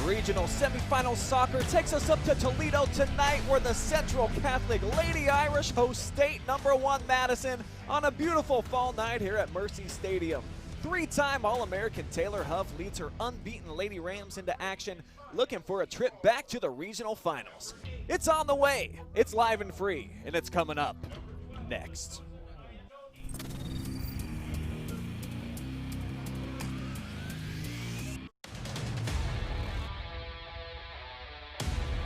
Regional Semifinals Soccer takes us up to Toledo tonight, where the Central Catholic Lady Irish host state number 1 Madison on a beautiful fall night here at Mercy Stadium. 3-time All-American Taylor Huff leads her unbeaten Lady Rams into action, looking for a trip back to the regional finals. It's on the way, it's live and free, and it's coming up next.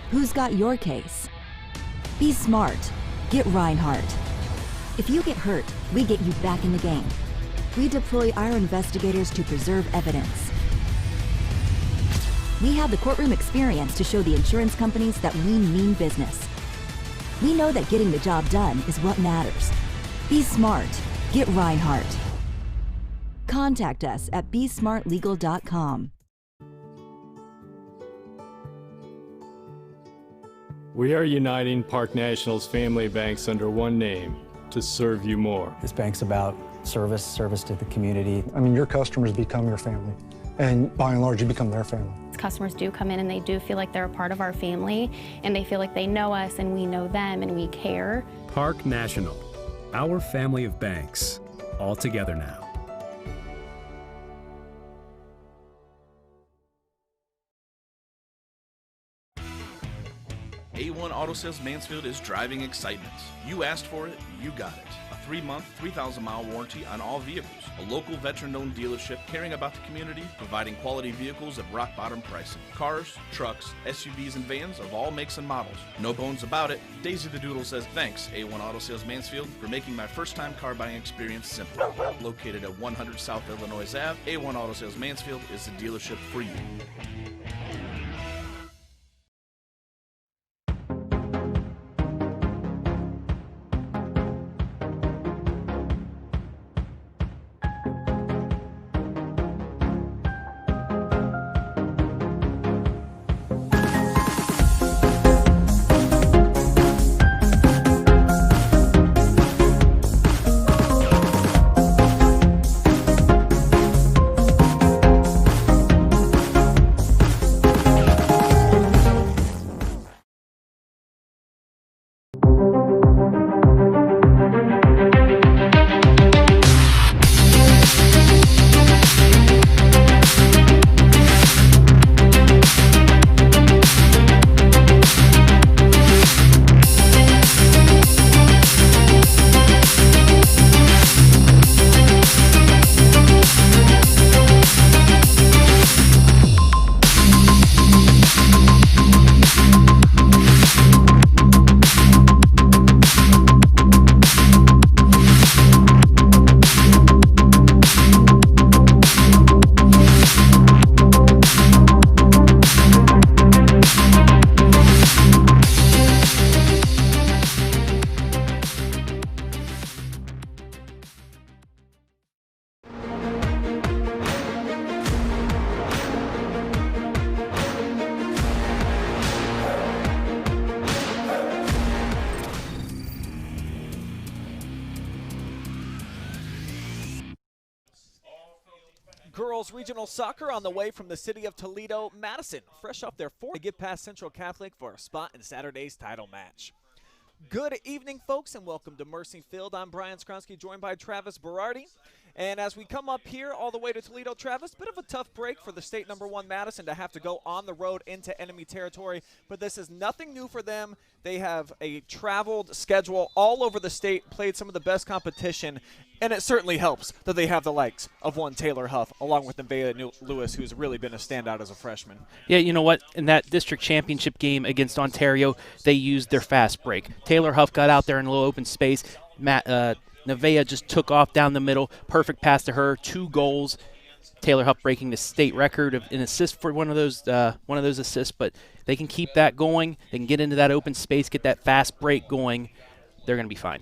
Who's got your case? Be smart. Get Rinehardt. If you get hurt, we get you back in the game. We deploy our investigators to preserve evidence. We have the courtroom experience to show the insurance companies that we mean business. We know that getting the job done is what matters. Be smart. Get Rinehardt. Contact us at besmartlegal.com. We are uniting Park National's family banks under one name to serve you more. This bank's about service to the community. I mean, your customers become your family, and by and large, you become their family. Customers do come in and they do feel like they're a part of our family, and they feel like they know us and we know them and we care. Park National, our family of banks, all together now. A1 Auto Sales Mansfield is driving excitement. You asked for it, you got it. A 3-month, 3,000-mile warranty on all vehicles. A local veteran-owned dealership caring about the community, providing quality vehicles at rock-bottom pricing. Cars, trucks, SUVs, and vans of all makes and models. No bones about it. Daisy the Doodle says, thanks, A1 Auto Sales Mansfield, for making my first-time car buying experience simple. Located at 100 South Illinois Ave, A1 Auto Sales Mansfield is the dealership for you. Girls Regional Soccer on the way from the city of Toledo. Madison, fresh off their 4th, to get past Central Catholic for a spot in Saturday's title match. Good evening, folks, and welcome to Mercy Field. I'm Brian Skowronski, joined by Travis Berardi. And as we come up here all the way to Toledo, Travis, bit of a tough break for the state number 1 Madison to have to go on the road into enemy territory, but this is nothing new for them. They have a traveled schedule all over the state, played some of the best competition, and it certainly helps that they have the likes of one Taylor Huff, along with Nevaeh Lewis, who's really been a standout as a freshman. Yeah, you know what? In that district championship game against Ontario, they used their fast break. Taylor Huff got out there in a little open space. Nevaeh just took off down the middle. Perfect pass to her. 2 goals. Taylor Huff breaking the state record of an assist for one of those assists. But they can keep that going. They can get into that open space, get that fast break going. They're going to be fine.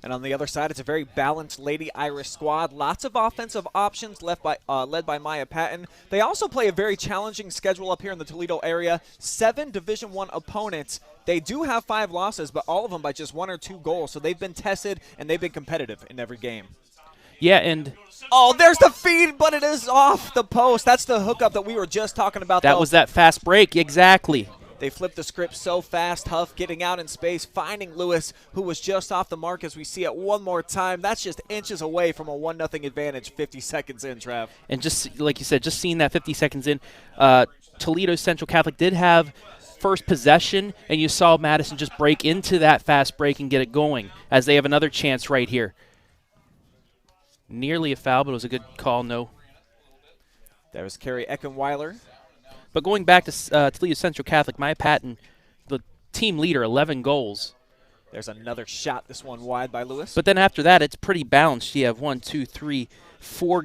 And on the other side, it's a very balanced Lady Irish squad. Lots of offensive options led by Maya Patton. They also play a very challenging schedule up here in the Toledo area. 7 Division I opponents. They do have 5 losses, but all of them by just 1 or 2 goals. So they've been tested, and they've been competitive in every game. Yeah, and oh, there's the feed, but it is off the post. That's the hookup that we were just talking about. that was that fast break. Exactly. They flipped the script so fast. Huff getting out in space, finding Lewis, who was just off the mark, as we see it one more time. That's just inches away from a 1-0 advantage 50 seconds in, Trav. And just like you said, just seeing that 50 seconds in, Toledo Central Catholic did have first possession, and you saw Madison just break into that fast break and get it going, as they have another chance right here. Nearly a foul, but it was a good call, no. There was Kerry Eckenweiler. But going back to Toledo Central Catholic, Maya Patton, the team leader, 11 goals. There's another shot, this one wide by Lewis. But then after that, it's pretty balanced. You have 1, 2, 3, 4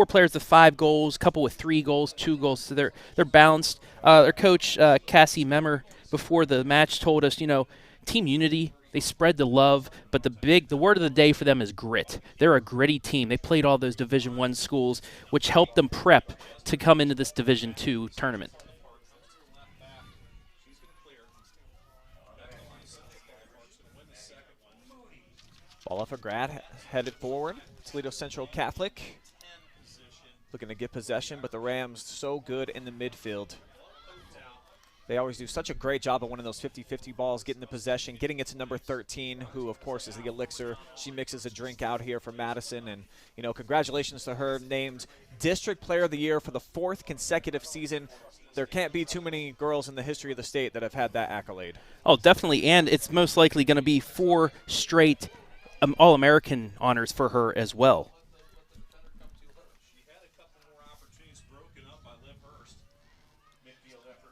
players with 5 goals, a couple with 3 goals, 2 goals. So they're balanced. Their coach, Cassie Memmer, before the match told us, team unity. They spread the love, but the word of the day for them is grit. They're a gritty team. They played all those Division I schools, which helped them prep to come into this Division II tournament. Ball off a grad, headed forward. Toledo Central Catholic looking to get possession, but the Rams so good in the midfield. They always do such a great job of winning those 50-50 balls, getting the possession, getting it to number 13, who, of course, is the elixir. She mixes a drink out here for Madison. And, congratulations to her, named District Player of the Year for the 4th consecutive season. There can't be too many girls in the history of the state that have had that accolade. Oh, definitely. And it's most likely going to be 4 straight All-American honors for her as well.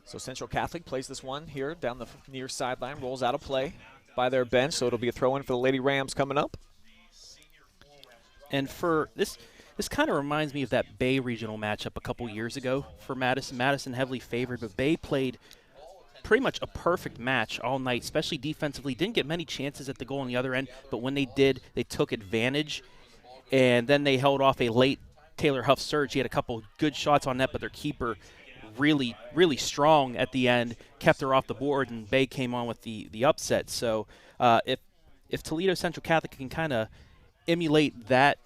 So Central Catholic plays this one here down the near sideline, rolls out of play by their bench, so it'll be a throw-in for the Lady Rams coming up. And for this kind of reminds me of that Bay regional matchup a couple years ago for Madison. Madison heavily favored, but Bay played pretty much a perfect match all night, especially defensively. Didn't get many chances at the goal on the other end, but when they did, they took advantage, and then they held off a late Taylor Huff surge. He had a couple good shots on net, but their keeper really, really strong at the end, kept her off the board, and Bay came on with the upset. So if Toledo Central Catholic can kind of emulate that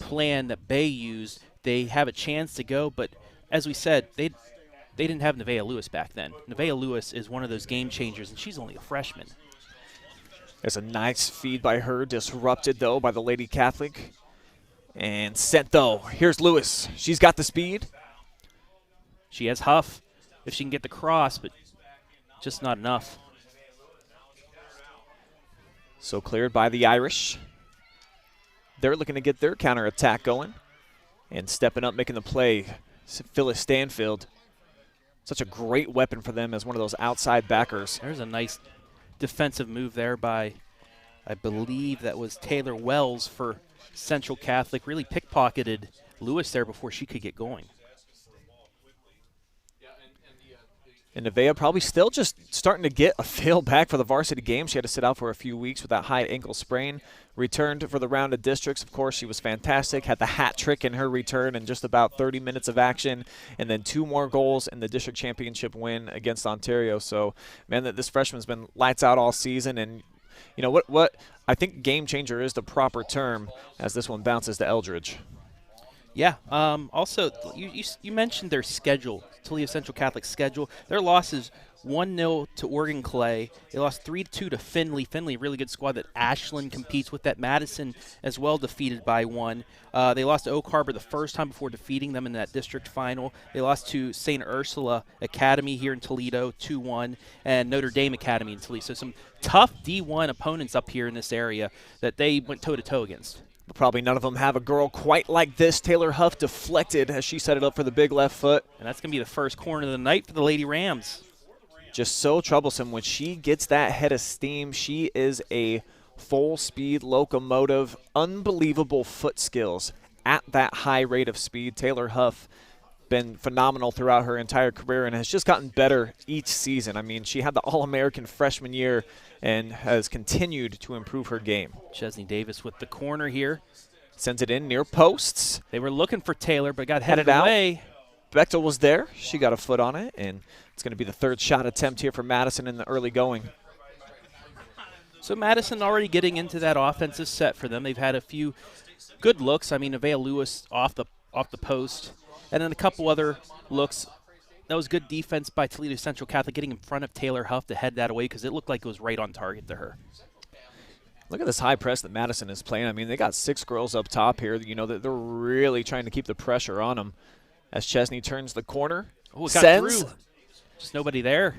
plan that Bay used, they have a chance to go. But as we said, they didn't have Nevaeh Lewis back then. Nevaeh Lewis is one of those game changers, and she's only a freshman. There's a nice feed by her, disrupted, though, by the Lady Catholic. And sent, though. Here's Lewis. She's got the speed. She has Huff if she can get the cross, but just not enough. So cleared by the Irish. They're looking to get their counterattack going. And stepping up, making the play, Phyllis Stanfield. Such a great weapon for them as one of those outside backers. There's a nice defensive move there by, I believe that was Taylor Wells for Central Catholic. Really pickpocketed Lewis there before she could get going. And Nevaeh probably still just starting to get a feel back for the varsity game. She had to sit out for a few weeks with that high ankle sprain. Returned for the round of districts. Of course, she was fantastic. Had the hat trick in her return in just about 30 minutes of action. And then 2 more goals in the district championship win against Ontario. So, man, this freshman's been lights out all season. And, what I think game changer is the proper term as this one bounces to Eldridge. Yeah. Also, you mentioned their schedule, Toledo Central Catholic schedule. Their losses 1-0 to Oregon Clay. They lost 3-2 to Findlay. Findlay, really good squad that Ashland competes with. That Madison as well defeated by 1. They lost to Oak Harbor the first time before defeating them in that district final. They lost to St. Ursula Academy here in Toledo 2-1 and Notre Dame Academy in Toledo. So some tough D1 opponents up here in this area that they went toe-to-toe against. But probably none of them have a girl quite like this. Taylor Huff deflected as she set it up for the big left foot. And that's going to be the first corner of the night for the Lady Rams. Just so troublesome. When she gets that head of steam, she is a full-speed locomotive. Unbelievable foot skills at that high rate of speed. Taylor Huff been phenomenal throughout her entire career and has just gotten better each season. I mean, she had the All-American freshman year and has continued to improve her game. Chesney Davis with the corner here. Sends it in near posts. They were looking for Taylor, but got headed away. Bechtel was there. She got a foot on it, and it's going to be the 3rd shot attempt here for Madison in the early going. So Madison already getting into that offensive set for them. They've had a few good looks. I mean, Nevaeh Lewis off the post, and then a couple other looks. That was good defense by Toledo Central Catholic, getting in front of Taylor Huff to head that away because it looked like it was right on target to her. Look at this high press that Madison is playing. I mean, they got 6 girls up top here. You know, they're really trying to keep the pressure on them. As Chesney turns the corner, oh, it got sends. Through. Just nobody there.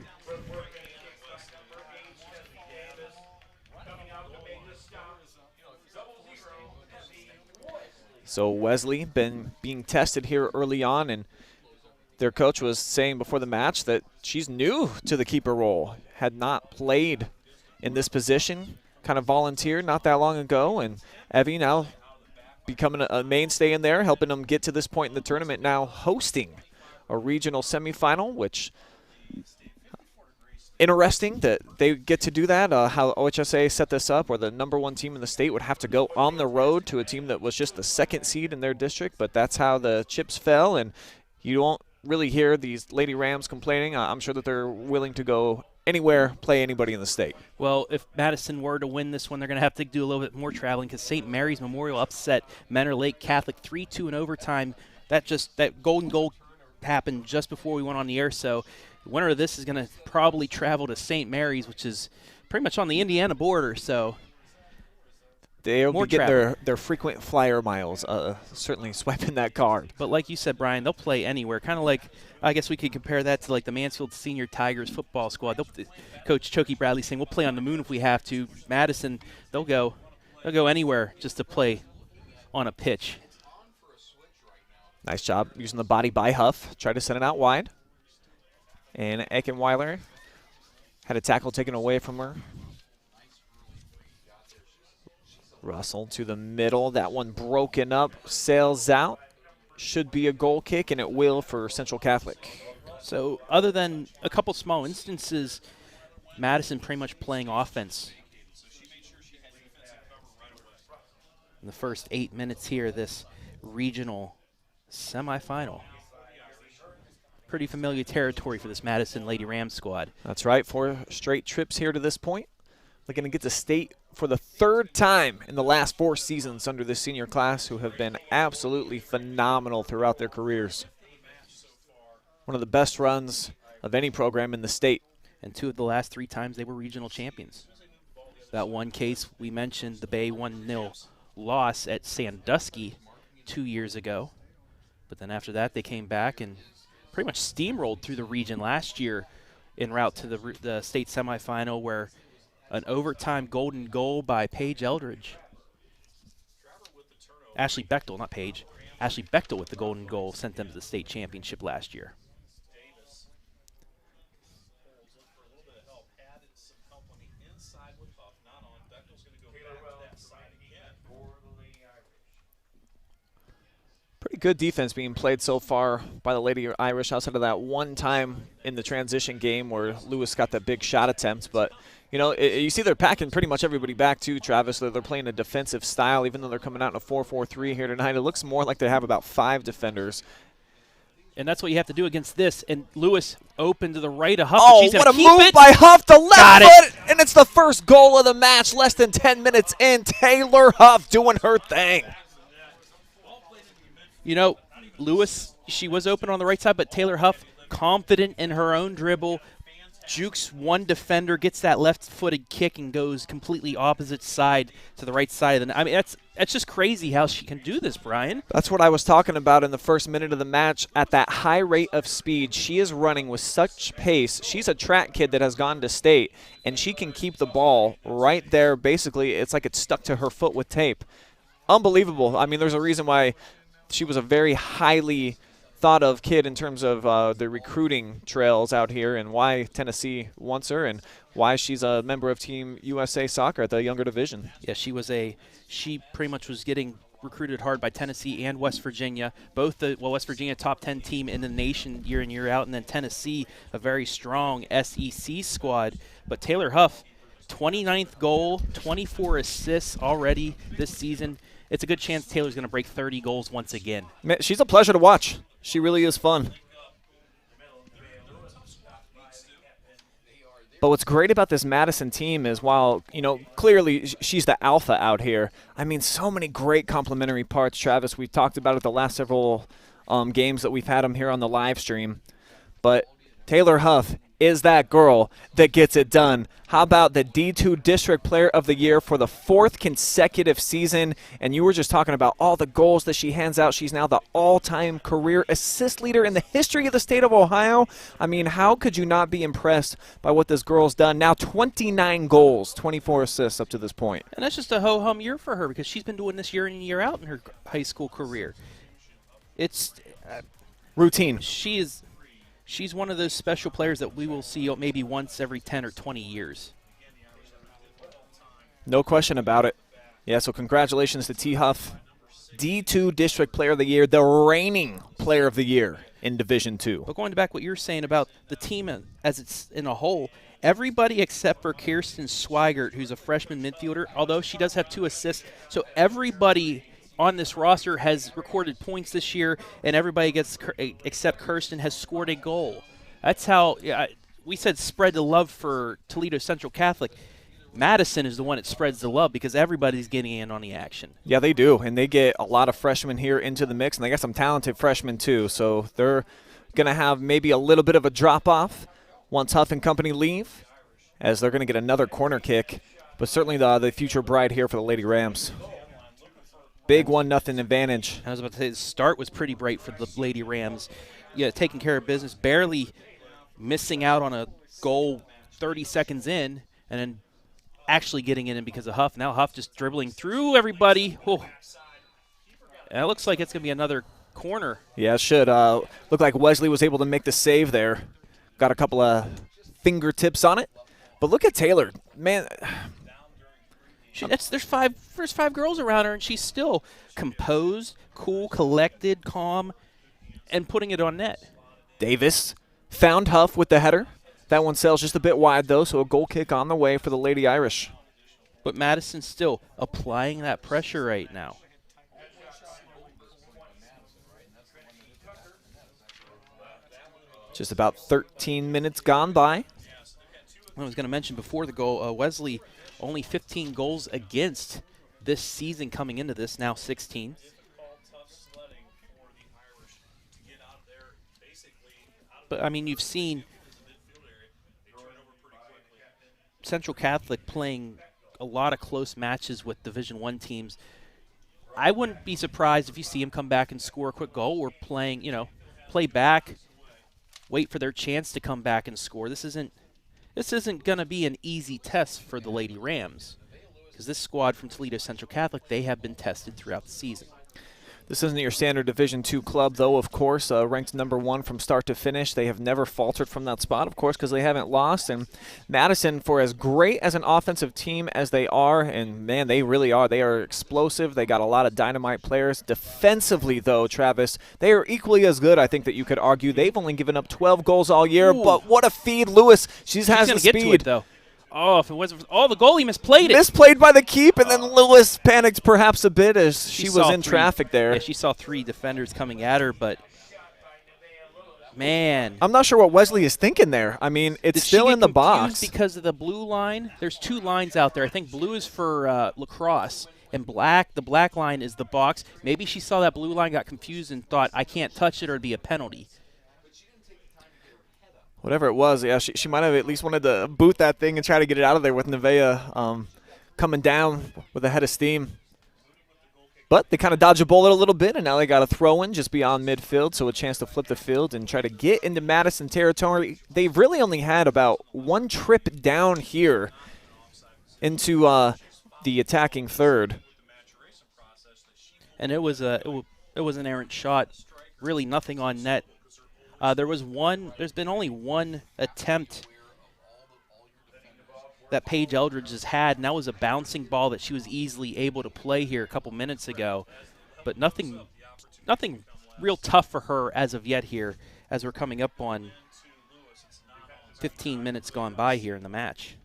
So Wesley been being tested here early on, and their coach was saying before the match that she's new to the keeper role, had not played in this position, kind of volunteered not that long ago, and Evie now becoming a mainstay in there, helping them get to this point in the tournament, now hosting a regional semifinal, which interesting that they get to do that. How OHSA set this up, where the #1 team in the state would have to go on the road to a team that was just the 2nd seed in their district, but that's how the chips fell, and you won't really hear these Lady Rams complaining. I'm sure that they're willing to go anywhere, play anybody in the state. Well, if Madison were to win this one, they're going to have to do a little bit more traveling because St. Mary's Memorial upset Menor Lake Catholic 3-2 in overtime. That golden goal happened just before we went on the air, so the winner of this is going to probably travel to St. Mary's, which is pretty much on the Indiana border, so they'll be getting their frequent flyer miles, certainly swiping that card. But like you said, Brian, they'll play anywhere. Kind of like, I guess we could compare that to like the Mansfield Senior Tigers football squad. Coach Chokey Bradley saying, we'll play on the moon if we have to. Madison, they'll go anywhere just to play on a pitch. Nice job using the body by Huff. Tried to send it out wide. And Eckenweiler had a tackle taken away from her. Russell to the middle. That one broken up, sails out. Should be a goal kick, and it will for Central Catholic. So other than a couple small instances, Madison pretty much playing offense. In the first 8 minutes here, this regional semifinal. Pretty familiar territory for this Madison Lady Rams squad. That's right, 4 straight trips here to this point. Looking to get to state for the 3rd time in the last 4 seasons under this senior class, who have been absolutely phenomenal throughout their careers. One of the best runs of any program in the state. And 2 of the last 3 times they were regional champions. That one case we mentioned, the Bay 1-0 loss at Sandusky 2 years ago. But then after that, they came back and pretty much steamrolled through the region last year en route to the state semifinal, where an overtime golden goal by Paige Eldridge. Ashley Bechtel, not Paige. Ashley Bechtel with the golden goal sent them to the state championship last year. Pretty good defense being played so far by the Lady Irish, outside of that one time in the transition game where Lewis got that big shot attempt. But, you know, you see they're packing pretty much everybody back too, Travis. They're playing a defensive style, even though they're coming out in a 4-4-3 here tonight. It looks more like they have about 5 defenders. And that's what you have to do against this. And Lewis open to the right of Huff. Oh, what a move by Huff, the left foot, and it's the first goal of the match, less than 10 minutes in. Taylor Huff doing her thing. You know, Lewis, she was open on the right side, but Taylor Huff, confident in her own dribble, jukes one defender, gets that left-footed kick, and goes completely opposite side to the right side. And I mean, that's just crazy how she can do this, Brian. That's what I was talking about in the first minute of the match. At that high rate of speed, she is running with such pace. She's a track kid that has gone to state, and she can keep the ball right there. Basically, it's like it's stuck to her foot with tape. Unbelievable. I mean, there's a reason why she was a very highly thought of kid in terms of the recruiting trails out here, and why Tennessee wants her, and why she's a member of Team USA Soccer at the younger division. Yeah, she pretty much was getting recruited hard by Tennessee and West Virginia. Both West Virginia top 10 team in the nation year in, year out, and then Tennessee, a very strong SEC squad. But Taylor Huff, 29th goal, 24 assists already this season. It's a good chance Taylor's going to break 30 goals once again. Man, she's a pleasure to watch. She really is fun. But what's great about this Madison team is while, you know, clearly she's the alpha out here, I mean, so many great complementary parts, Travis. We've talked about it the last several games that we've had them here on the live stream. But Taylor Huff is that girl that gets it done. How about the D2 District Player of the Year for the 4th consecutive season? And you were just talking about all the goals that she hands out. She's now the all-time career assist leader in the history of the state of Ohio. I mean, how could you not be impressed by what this girl's done? Now 29 goals, 24 assists up to this point. And that's just a ho-hum year for her because she's been doing this year in and year out in her high school career. It's routine. She's one of those special players that we will see maybe once every 10 or 20 years. No question about it. Yeah, so congratulations to T. Huff, D2 District Player of the Year, the reigning Player of the Year in Division II. But going back to what you were saying about the team as it's in a whole, everybody except for Kirsten Swigert, who's a freshman midfielder, although she does have 2 assists, so everybody on this roster has recorded points this year, and everybody except Kirsten has scored a goal. That's how we said spread the love for Toledo Central Catholic. Madison is the one that spreads the love because everybody's getting in on the action. Yeah, they do, and they get a lot of freshmen here into the mix, and they got some talented freshmen too, so they're going to have maybe a little bit of a drop-off once Huff and company leave, as they're going to get another corner kick, but certainly the future bride here for the Lady Rams. Big 1-0 advantage. I was about to say the start was pretty bright for the Lady Rams. Yeah, taking care of business, barely missing out on a goal 30 seconds in, and then actually getting it in because of Huff. Now Huff just dribbling through everybody. Oh. And it looks like it's going to be another corner. Yeah, it should. Look like Wesley was able to make the save there. Got a couple of fingertips on it. But look at Taylor. Man, there's 5 girls around her, and she's still composed, cool, collected, calm, and putting it on net. Davis found Huff with the header. That one sails just a bit wide, though, so a goal kick on the way for the Lady Irish. But Madison still applying that pressure right now. Just about 13 minutes gone by. I was going to mention before the goal, Wesley only 15 goals against this season coming into this, now 16. But, I mean, you've seen Central Catholic playing a lot of close matches with Division I teams. I wouldn't be surprised if you see them come back and score a quick goal or playing, play back, wait for their chance to come back and score. This isn't going to be an easy test for the Lady Rams because this squad from Toledo Central Catholic, they have been tested throughout the season. This isn't your standard Division II club, though, of course, ranked #1 from start to finish. They have never faltered from that spot, of course, because they haven't lost. And Madison, for as great as an offensive team as they are, and, man, they really are. They are explosive. They got a lot of dynamite players. Defensively, though, Travis, they are equally as good, I think, that you could argue. They've only given up 12 goals all year, but what a feed. Lewis, she has the speed. Get to it, though. Oh, if it wasn't for the goalie misplayed it. Misplayed by the keep, and then Lewis panicked perhaps a bit as she was in traffic there. Yeah, she saw 3 defenders coming at her, but, man. I'm not sure what Wesley is thinking there. I mean, it's still in the box. Because of the blue line? There's 2 lines out there. I think blue is for lacrosse, and the black line is the box. Maybe she saw that blue line, got confused, and thought, I can't touch it or it'd be a penalty. Whatever it was, yeah, she might have at least wanted to boot that thing and try to get it out of there with Nevaeh coming down with a head of steam. But they kind of dodged a bullet a little bit, and now they got a throw-in just beyond midfield, so a chance to flip the field and try to get into Madison territory. They've really only had about 1 trip down here into the attacking third. And it was an errant shot, really nothing on net. There's been only 1 attempt that Paige Eldridge has had, and that was a bouncing ball that she was easily able to play here a couple minutes ago. But nothing real tough for her as of yet here, as we're coming up on 15 minutes gone by here in the match.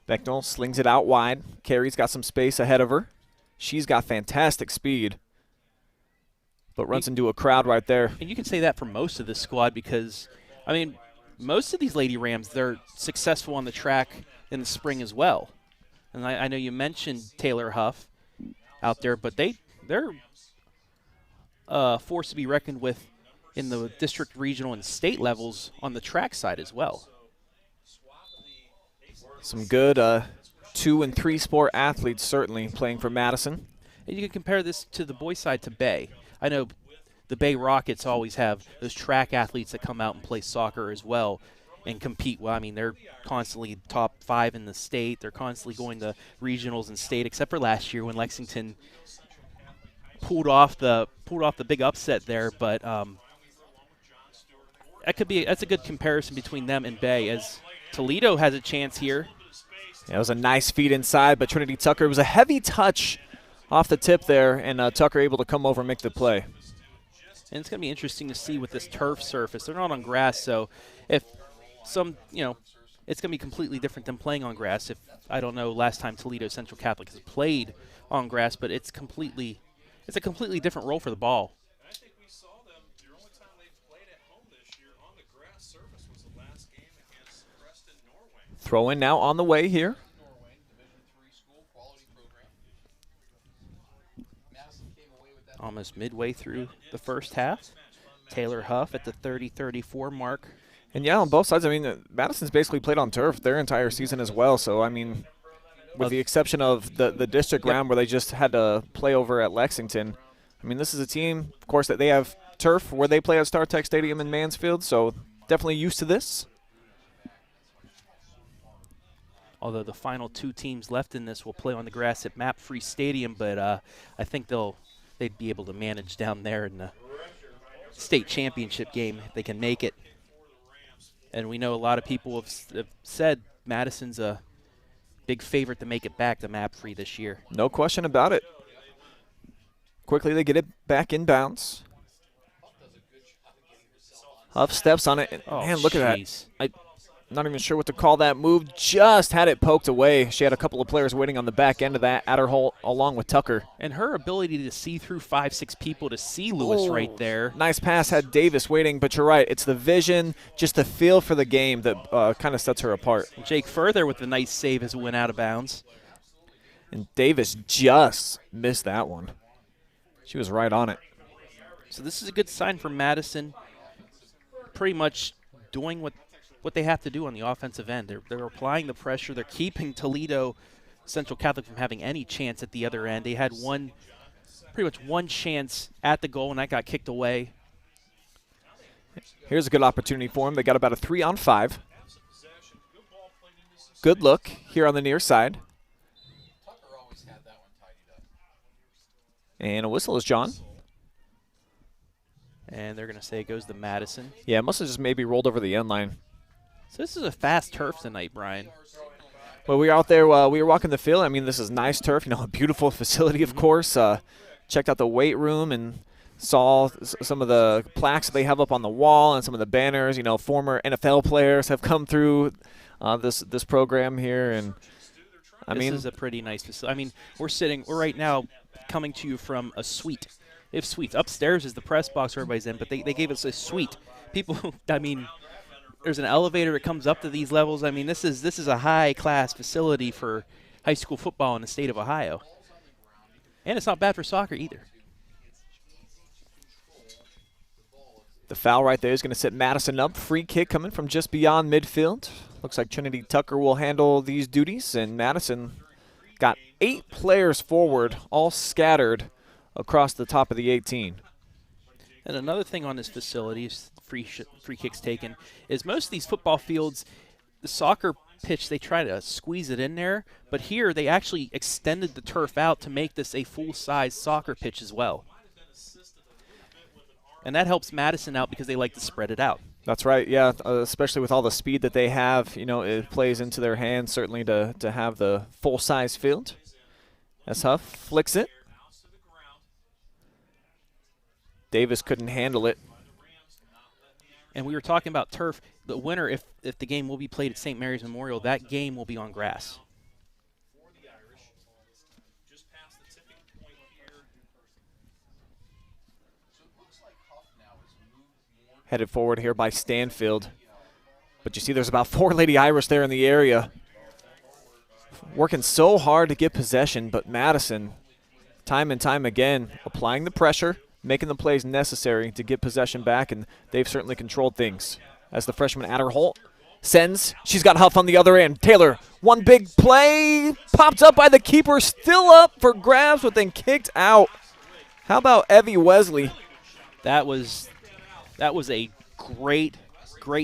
Becknell slings it out wide. Carrie's got some space ahead of her. She's got fantastic speed. But runs into a crowd right there. And you can say that for most of this squad because, I mean, most of these Lady Rams, they're successful on the track in the spring as well. And I know you mentioned Taylor Huff out there, but they're a force to be reckoned with in the district, regional, and state levels on the track side as well. Some good 2- and 3-sport athletes certainly playing for Madison. And you can compare this to the boys' side to Bay. I know the Bay Rockets always have those track athletes that come out and play soccer as well and compete. Well, I mean, they're constantly top 5 in the state. They're constantly going to regionals and state, except for last year when Lexington pulled off the big upset there. But that's a good comparison between them and Bay, as Toledo has a chance here. Yeah, it was a nice feed inside, but Trinity Tucker, it was a heavy touch off the tip there, and Tucker able to come over and make the play. And it's going to be interesting to see with this turf surface. They're not on grass, so if it's going to be completely different than playing on grass. I don't know last time Toledo Central Catholic has played on grass, but it's a completely different role for the ball. Throw in now on the way here. Almost midway through the first half. Taylor Huff at the 30-34 mark. And yeah, on both sides, I mean, Madison's basically played on turf their entire season as well. So, I mean, with the exception of the district round where they just had to play over at Lexington, I mean, this is a team, of course, that they have turf where they play at StarTech Stadium in Mansfield. So, definitely used to this. Although the final 2 teams left in this will play on the grass at Map Free Stadium, but I think they'd be able to manage down there in the state championship game if they can make it. And we know a lot of people have said Madison's a big favorite to make it back to Map Free this year. No question about it. Quickly they get it back in bounds. Huff steps on it. Oh, man, look at that. I'm not even sure what to call that move. Just had it poked away. She had a couple of players waiting on the back end of that at her hole along with Tucker. And her ability to see through 5-6 people to see Lewis right there. Nice pass, had Davis waiting, but you're right. It's the vision, just the feel for the game that kind of sets her apart. Jake Further with a nice save as it went out of bounds. And Davis just missed that one. She was right on it. So this is a good sign for Madison. Pretty much doing what they have to do on the offensive end. They're applying the pressure. They're keeping Toledo Central Catholic from having any chance at the other end. They had pretty much one chance at the goal, and that got kicked away. Here's a good opportunity for them. They got about a 3-on-5. Good look here on the near side. And a whistle is John. And they're going to say it goes to Madison. Yeah, it must have just maybe rolled over the end line. So this is a fast turf tonight, Brian. Well, we were out there. We were walking the field. I mean, this is nice turf. A beautiful facility, of course. Checked out the weight room and saw some of the plaques that they have up on the wall and some of the banners. Former NFL players have come through this program here, and this is a pretty nice facility. I mean, we're right now coming to you from a suite. They have suites. Upstairs is the press box where everybody's in, but they gave us a suite. People, there's an elevator that comes up to these levels. I mean, this is a high-class facility for high school football in the state of Ohio. And it's not bad for soccer either. The foul right there is going to set Madison up. Free kick coming from just beyond midfield. Looks like Trinity Tucker will handle these duties, and Madison got 8 players forward, all scattered across the top of the 18. And another thing on this facility is free kicks taken is most of these football fields, the soccer pitch, they try to squeeze it in there, but here they actually extended the turf out to make this a full-size soccer pitch as well. And that helps Madison out because they like to spread it out. That's right, yeah, especially with all the speed that they have. It plays into their hands certainly to have the full-size field. As Huff flicks it. Davis couldn't handle it. And we were talking about turf. The winner, if the game will be played at St. Mary's Memorial, that game will be on grass. headed forward here by Stanfield. But you see there's about 4 Lady Irish there in the area. Working so hard to get possession, but Madison, time and time again, applying the pressure, making the plays necessary to get possession back, and they've certainly controlled things. As the freshman Adderholt sends, she's got Huff on the other end. Taylor, one big play, popped up by the keeper, still up for grabs, but then kicked out. How about Evie Wesley? That was a great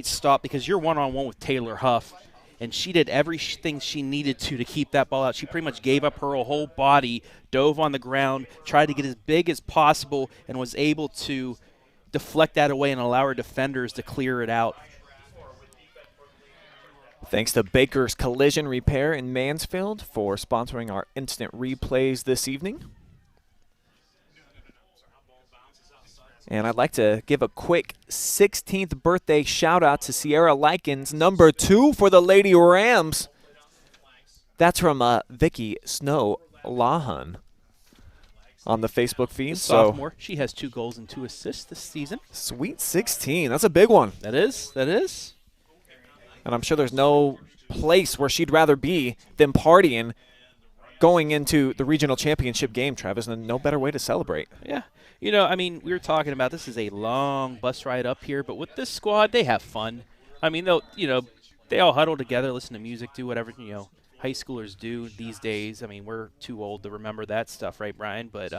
stop because you're one-on-one with Taylor Huff, and she did everything she needed to keep that ball out. She pretty much gave up her whole body, dove on the ground, tried to get as big as possible, and was able to deflect that away and allow her defenders to clear it out. Thanks to Baker's Collision Repair in Mansfield for sponsoring our instant replays this evening. And I'd like to give a quick 16th birthday shout-out to Sierra Likens, number 2 for the Lady Rams. That's from Vicky Snow Lahan on the Facebook feed. Sophomore, she has 2 goals and 2 assists this season. Sweet 16. That's a big one. That is. And I'm sure there's no place where she'd rather be than partying going into the regional championship game, Travis, and no better way to celebrate. Yeah. You know, I mean, we were talking about this is a long bus ride up here, but with this squad, they have fun. I mean, they all huddle together, listen to music, do whatever, high schoolers do these days. I mean, we're too old to remember that stuff, right, Brian? But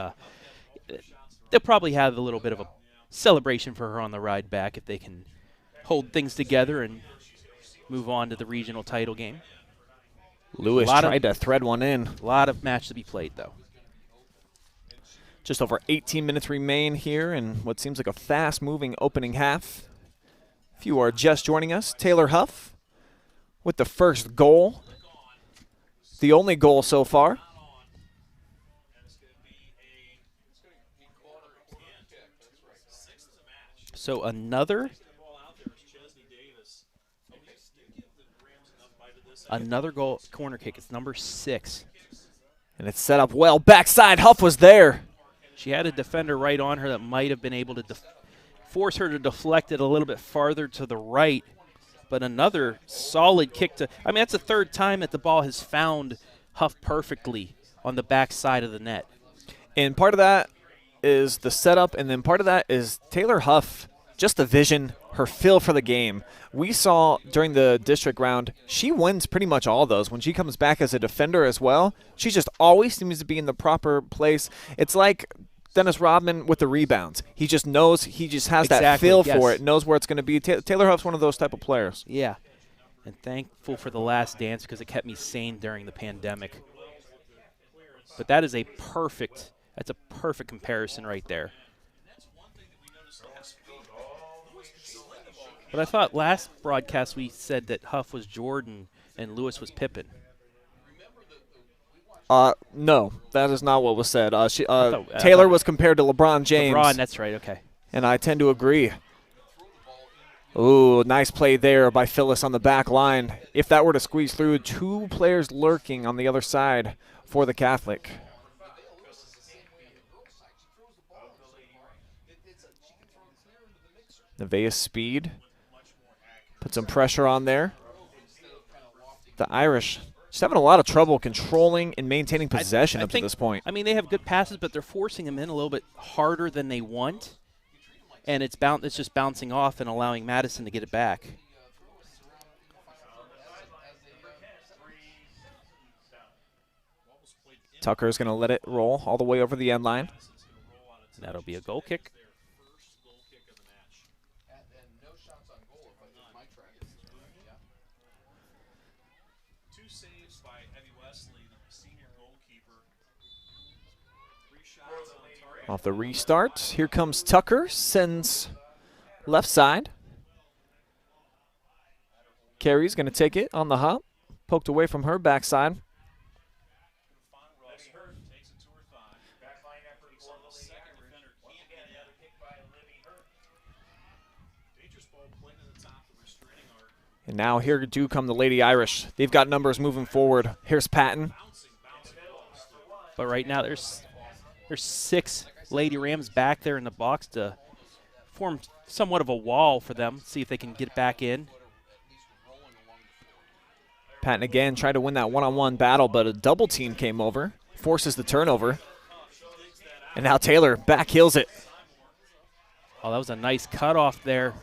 they'll probably have a little bit of a celebration for her on the ride back if they can hold things together and move on to the regional title game. Lewis tried to thread one in. A lot of match to be played, though. Just over 18 minutes remain here in what seems like a fast-moving opening half. If you are just joining us, Taylor Huff with the first goal. The only goal so far. So another goal, corner kick. It's number 6. And it's set up well. Backside, Huff was there. She had a defender right on her that might have been able to force her to deflect it a little bit farther to the right. But another solid kick to – I mean, that's the 3rd time that the ball has found Huff perfectly on the backside of the net. And part of that is the setup, and then part of that is Taylor Huff, just the vision, her feel for the game. We saw during the district round, she wins pretty much all those. When she comes back as a defender as well, she just always seems to be in the proper place. It's like Dennis Rodman with the rebounds. He just knows, he just has that feel for it, knows where it's going to be. Taylor Huff's one of those type of players. Yeah, and thankful for The Last Dance because it kept me sane during the pandemic. But that is that's a perfect comparison right there. But I thought last broadcast we said that Huff was Jordan and Lewis was Pippen. No, that is not what was said. Taylor was compared to LeBron James. LeBron, that's right, okay. And I tend to agree. Ooh, nice play there by Phyllis on the back line. If that were to squeeze through, 2 players lurking on the other side for the Catholic. Nevaeh's speed. Put some pressure on there. The Irish just having a lot of trouble controlling and maintaining possession up to this point. I mean, they have good passes, but they're forcing them in a little bit harder than they want. And it's just bouncing off and allowing Madison to get it back. Tucker's going to let it roll all the way over the end line. That'll be a goal kick. Off the restart, here comes Tucker, sends left side. Carey's going to take it on the hop, poked away from her backside. And now here do come the Lady Irish. They've got numbers moving forward. Here's Patton. But right now there's 6 Lady Rams back there in the box form somewhat of a wall for them, see if they can get back in. Patton again tried to win that one-on-one battle, but a double team came over, forces the turnover. And now Taylor back heels it. Oh, that was a nice cutoff there.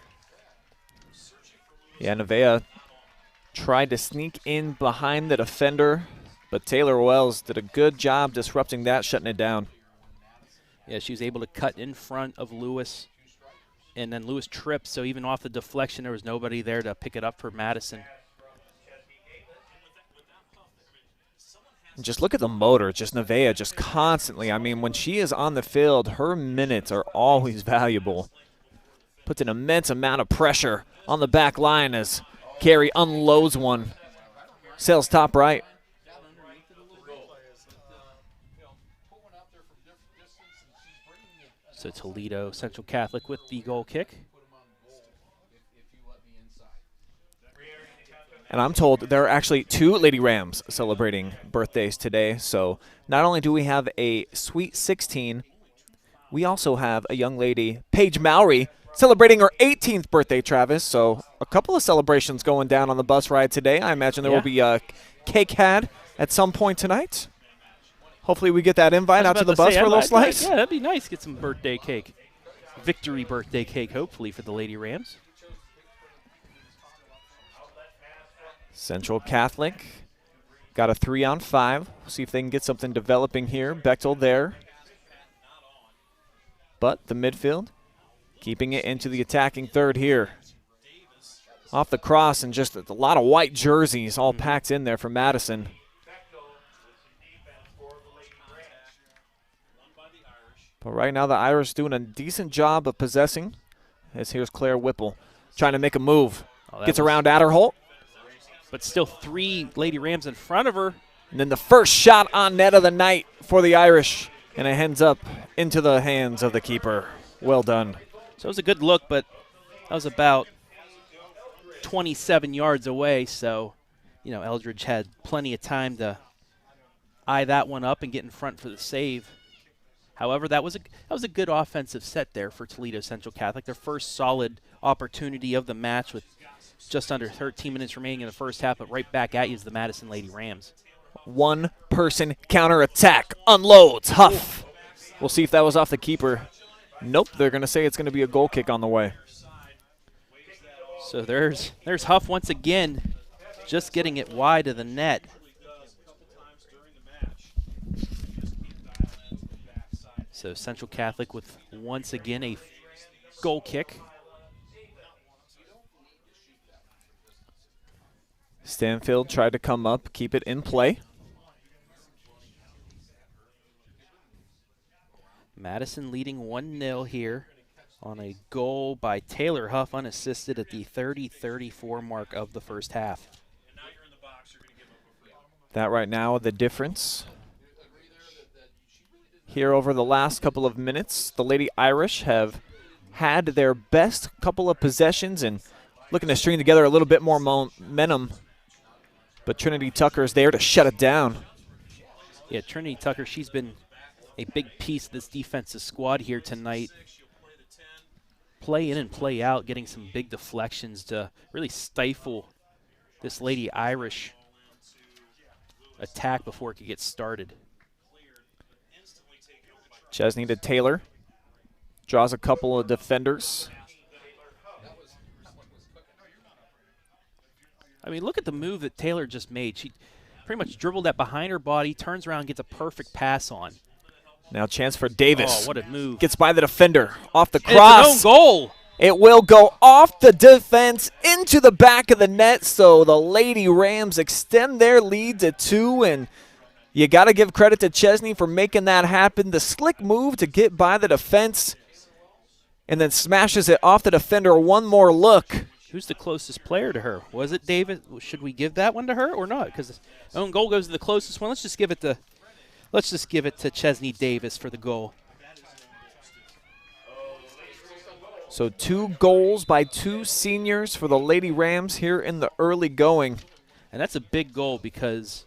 Yeah, Nevaeh tried to sneak in behind the defender, but Taylor Wells did a good job disrupting that, shutting it down. Yeah, she was able to cut in front of Lewis, and then Lewis tripped, so even off the deflection, there was nobody there to pick it up for Madison. Just look at the motor, just Nevaeh just constantly. I mean, when she is on the field, her minutes are always valuable. Puts an immense amount of pressure on the back line as Carey unloads one. Sails top right. So Toledo Central Catholic with the goal kick. And I'm told there are actually 2 Lady Rams celebrating birthdays today. So not only do we have a Sweet 16, we also have a young lady, Paige Mowry, celebrating her 18th birthday, Travis. So a couple of celebrations going down on the bus ride today. I imagine there will be a cake had at some point tonight. Hopefully we get that invite out to the bus for a little slice. Yeah, that'd be nice. Get some birthday cake. Victory birthday cake, hopefully, for the Lady Rams. Central Catholic got a 3-on-5. See if they can get something developing here. Bechtel there. But the midfield keeping it into the attacking third here. Off the cross and just a lot of white jerseys all packed in there for Madison. But right now the Irish doing a decent job of possessing. As here's Claire Whipple trying to make a move. Gets around Adderholt. But still 3 Lady Rams in front of her. And then the first shot on net of the night for the Irish. And it ends up into the hands of the keeper. Well done. So it was a good look, but that was about 27 yards away. So, you know, Eldridge had plenty of time to eye that one up and get in front for the save. However, that was a good offensive set there for Toledo Central Catholic. Their first solid opportunity of the match with just under 13 minutes remaining in the first half, but right back at you is the Madison Lady Rams. One-person counterattack. Unloads. Huff. We'll see if that was off the keeper. Nope, they're going to say it's going to be a goal kick on the way. So there's Huff once again, just getting it wide of the net. So Central Catholic with once again a goal kick. Stanfield tried to come up, keep it in play. Madison leading 1-0 here on a goal by Taylor Huff, unassisted at the 30-34 mark of the first half. That right now, the difference here over the last couple of minutes. The Lady Irish have had their best couple of possessions and looking to string together a little bit more momentum. But Trinity Tucker is there to shut it down. Yeah, Trinity Tucker, she's been a big piece of this defensive squad here tonight. Play in and play out, getting some big deflections to really stifle this Lady Irish attack before it could get started. Chesney to Taylor. Draws a couple of defenders. I mean, look at the move that Taylor just made. She pretty much dribbled that behind her body, turns around, gets a perfect pass on. Now chance for Davis. Oh, what a move. Gets by the defender. Off the cross. It's an own goal. It will go off the defense into the back of the net, so the Lady Rams extend their lead to 2, and you got to give credit to Chesney for making that happen. The slick move to get by the defense and then smashes it off the defender. One more look. Who's the closest player to her? Was it Davis? Should we give that one to her or not? Because the own goal goes to the closest one. Let's just give it to Chesney Davis for the goal. So 2 goals by 2 seniors for the Lady Rams here in the early going. And that's a big goal because,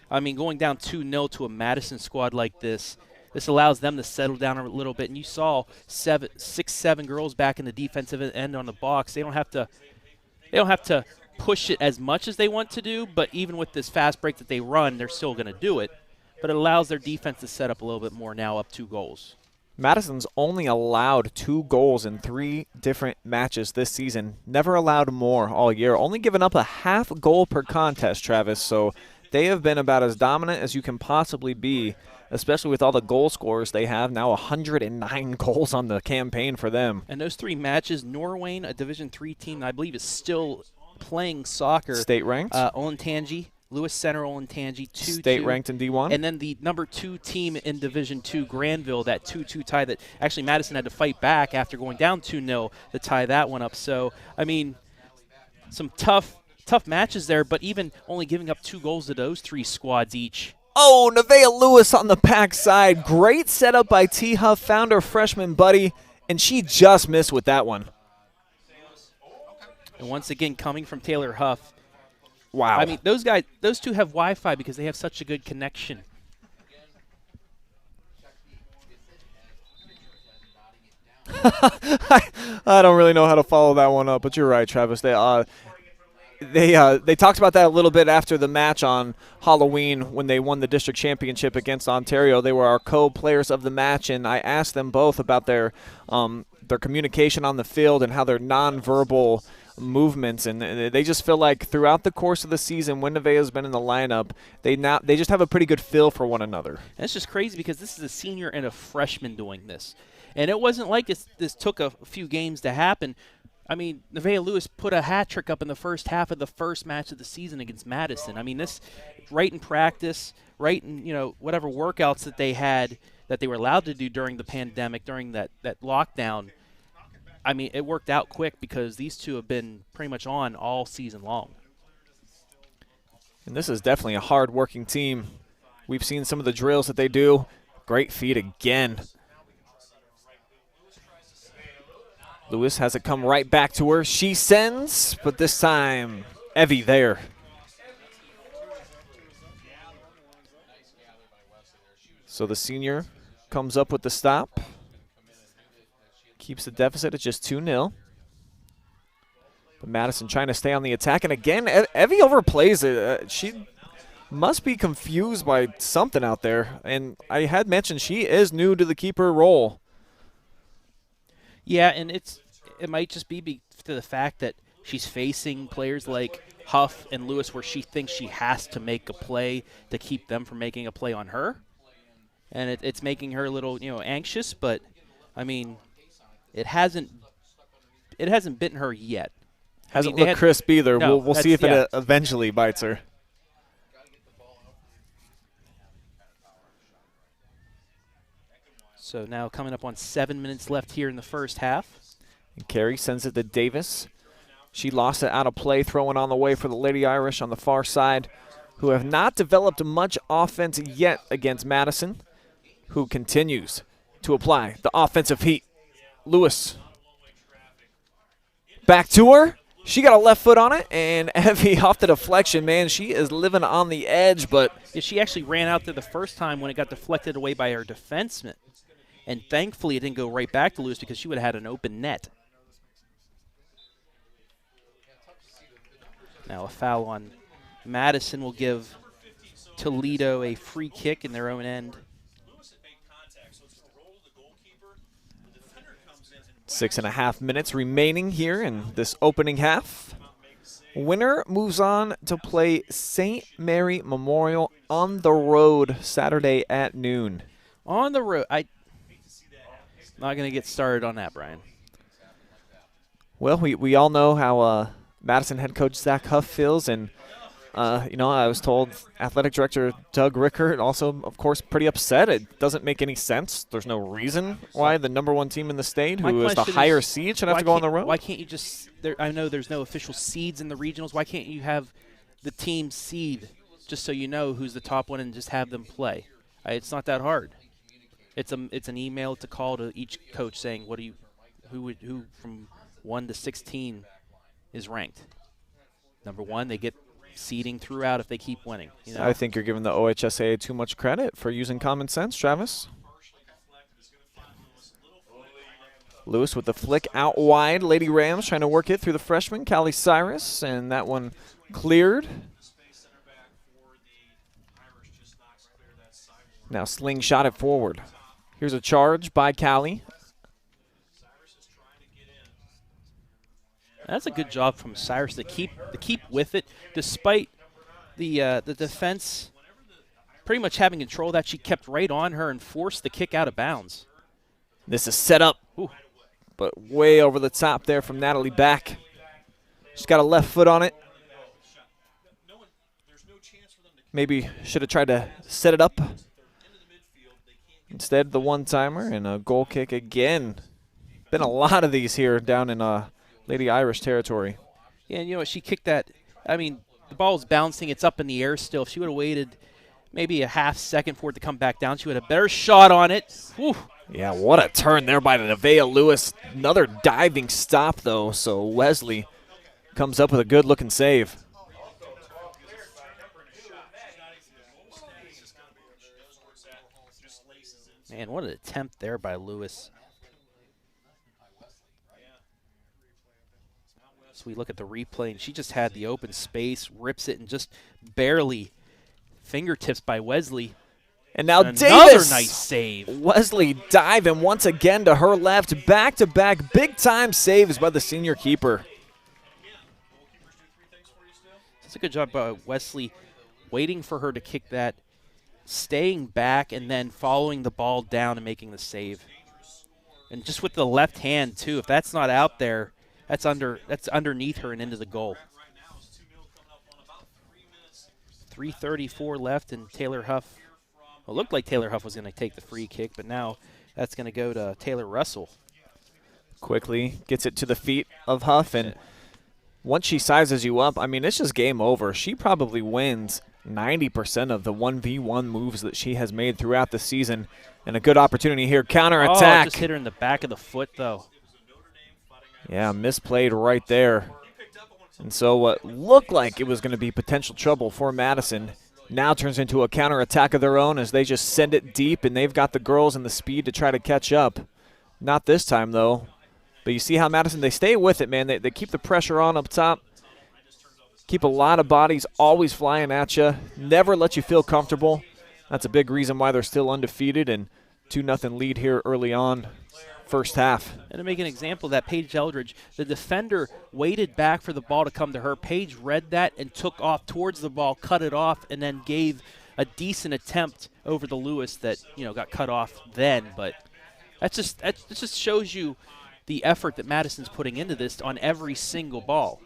I mean, going down 2-0 to a Madison squad like this, this allows them to settle down a little bit. And you saw 6, 7 girls back in the defensive end on the box. They don't have to push it as much as they want to do, but even with this fast break that they run, they're still going to do it. But it allows their defense to set up a little bit more now, up 2 goals. Madison's only allowed 2 goals in 3 different matches this season. Never allowed more all year. Only given up a half goal per contest, Travis. So they have been about as dominant as you can possibly be, especially with all the goal scorers they have. Now 109 goals on the campaign for them. And those 3 matches, Norwayne, a Division III team, I believe is still playing soccer. State ranked. Olentangy, Lewis Center Olentangy, 2-2. State ranked in D1. And then the number 2 team in Division II, Granville, that 2-2 tie that actually Madison had to fight back after going down 2-0 to tie that one up. So, I mean, some tough matches there, but even only giving up 2 goals to those 3 squads each. Oh, Nevaeh Lewis on the backside. Great setup by T. Huff, found her freshman buddy, and she just missed with that one. And once again, coming from Taylor Huff. Wow. I mean, those 2 have Wi-Fi because they have such a good connection. I don't really know how to follow that one up, but you're right, Travis. They talked about that a little bit after the match on Halloween when they won the district championship against Ontario. They were our co-players of the match, and I asked them both about their communication on the field and how their nonverbal movements, and they just feel like throughout the course of the season when Nevaeh's been in the lineup, they just have a pretty good feel for one another. And it's just crazy because this is a senior and a freshman doing this. And it wasn't like this took a few games to happen. I mean, Nevaeh Lewis put a hat trick up in the first half of the first match of the season against Madison. I mean, this right in practice, right in, whatever workouts that they had that they were allowed to do during the pandemic, during that lockdown. I mean, it worked out quick because these 2 have been pretty much on all season long. And this is definitely a hard-working team. We've seen some of the drills that they do. Great feed again. Lewis has it come right back to her. She sends, but this time, Evie there. So the senior comes up with the stop. Keeps the deficit at just 2-0. But Madison trying to stay on the attack. And again, Evie overplays it. She must be confused by something out there. And I had mentioned she is new to the keeper role. Yeah, and it might just be to the fact that she's facing players like Huff and Lewis where she thinks she has to make a play to keep them from making a play on her. And it's making her a little, anxious, but, I mean, it hasn't bitten her yet. Hasn't looked crisp either. No, we'll see if it eventually bites her. So now coming up on 7 minutes left here in the first half. And Carey sends it to Davis. She lost it out of play, throwing on the way for the Lady Irish on the far side, who have not developed much offense yet against Madison, who continues to apply the offensive heat. Lewis. Back to her. She got a left foot on it, and Evie off the deflection, man. She is living on the edge, but yeah, she actually ran out there the first time when it got deflected away by her defenseman. And thankfully it didn't go right back to Lewis because she would have had an open net. Now a foul on Madison will give Toledo a free kick in their own end. 6.5 minutes remaining here in this opening half. Winner moves on to play St. Mary Memorial on the road Saturday at noon. On the road. I'm not going to get started on that, Brian. Well, we all know how Madison head coach Zach Huff feels, and I was told athletic director Doug Rickert also, of course, pretty upset. It doesn't make any sense. There's no reason why the #1 team in the state, who is the higher seed, should have to go on the road. Why can't you just – I know there's no official seeds in the regionals. Why can't you have the team seed just so you know who's the top one and just have them play? It's not that hard. It's an email, it's a call to each coach saying who from 1 to 16 is ranked. #1, they get – seeding throughout if they keep winning. I think you're giving the OHSAA too much credit for using common sense, Travis. Lewis with the flick out wide. Lady Rams trying to work it through the freshman, Callie Cyrus, and that one cleared. Now slingshot it forward. Here's a charge by Callie. That's a good job from Cyrus to keep with it, despite the defense pretty much having control of that. She kept right on her and forced the kick out of bounds. This is set up, but way over the top there from Natalie Back. She's got a left foot on it. Maybe should have tried to set it up. Instead, the one-timer and a goal kick again. Been a lot of these here down in Lady Irish territory. Yeah, and you know what? She kicked that. I mean, the ball's bouncing. It's up in the air still. If she would have waited maybe a half second for it to come back down, she would have a better shot on it. Whew. Yeah, what a turn there by Nevaeh Lewis. Another diving stop, though, so Wesley comes up with a good-looking save. Man, what an attempt there by Lewis. So we look at the replay, and she just had the open space, rips it, and just barely fingertips by Wesley. And now Another Davis. Nice save. Wesley diving once again to her left. Back-to-back big-time saves by the senior keeper. It's a good job by Wesley waiting for her to kick that, staying back, and then following the ball down and making the save. And just with the left hand, too. If that's not out there, that's underneath her and into the goal. 3:34 left, and Taylor Huff. Well, it looked like Taylor Huff was going to take the free kick, but now that's going to go to Taylor Russell. Quickly gets it to the feet of Huff, and once she sizes you up, I mean, it's just game over. She probably wins 90% of the 1v1 moves that she has made throughout the season. And a good opportunity here, counterattack. Oh, just hit her in the back of the foot, though. Yeah, misplayed right there. And so what looked like it was going to be potential trouble for Madison now turns into a counterattack of their own as they just send it deep, and they've got the girls and the speed to try to catch up. Not this time, though. But you see how Madison, they stay with it, man. They keep the pressure on up top. Keep a lot of bodies always flying at you. Never let you feel comfortable. That's a big reason why they're still undefeated, and 2-0 lead here early on, first half. And to make an example of that, Paige Eldridge, the defender waited back for the ball to come to her. Paige read that and took off towards the ball, cut it off, and then gave a decent attempt over the Lewis that, you know, got cut off then. But that just shows you the effort that Madison's putting into this on every single ball.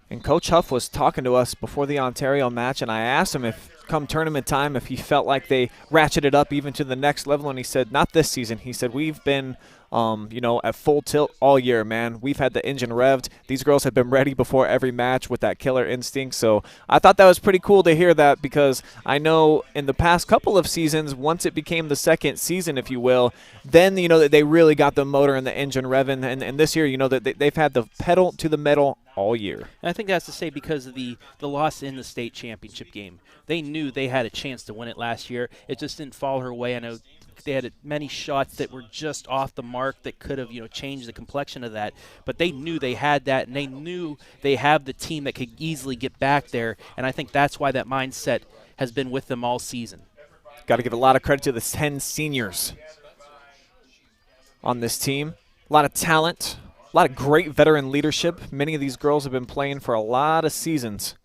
And Coach Huff was talking to us before the Ontario match, and I asked him if, come tournament time, if he felt like they ratcheted up even to the next level, and he said, not this season. He said, we've been, at full tilt all year, man. We've had the engine revved. These girls have been ready before every match with that killer instinct. So I thought that was pretty cool to hear that, because I know in the past couple of seasons, once it became the second season, if you will, then, that they really got the motor and the engine revving. And this year, that they've had the pedal to the metal all year. And I think that's to say because of the loss in the state championship game. They knew they had a chance to win it last year. It just didn't fall her way. I know they had many shots that were just off the mark that could have, changed the complexion of that. But they knew they had that, and they knew they have the team that could easily get back there. And I think that's why that mindset has been with them all season. Got to give a lot of credit to the 10 seniors on this team. A lot of talent. A lot of great veteran leadership. Many of these girls have been playing for a lot of seasons.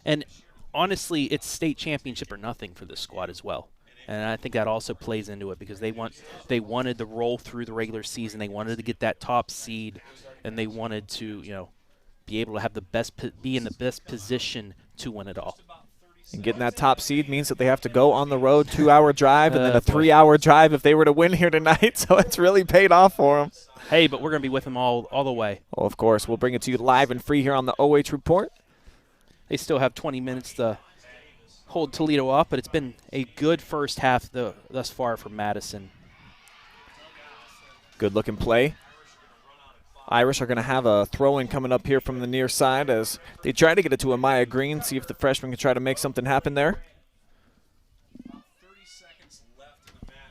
And honestly, it's state championship or nothing for this squad as well. And I think that also plays into it because they wanted to roll through the regular season. They wanted to get that top seed, and they wanted to, be able to have be in the best position to win it all. And getting that top seed means that they have to go on the road, 2-hour drive, and then a 3-hour drive if they were to win here tonight. So it's really paid off for them. Hey, but we're going to be with them all the way. Oh, of course. We'll bring it to you live and free here on the OH Report. They still have 20 minutes to hold Toledo off, but it's been a good first half thus far for Madison. Good-looking play. Irish are going to have a throw-in coming up here from the near side as they try to get it to Amaya Green, see if the freshman can try to make something happen there.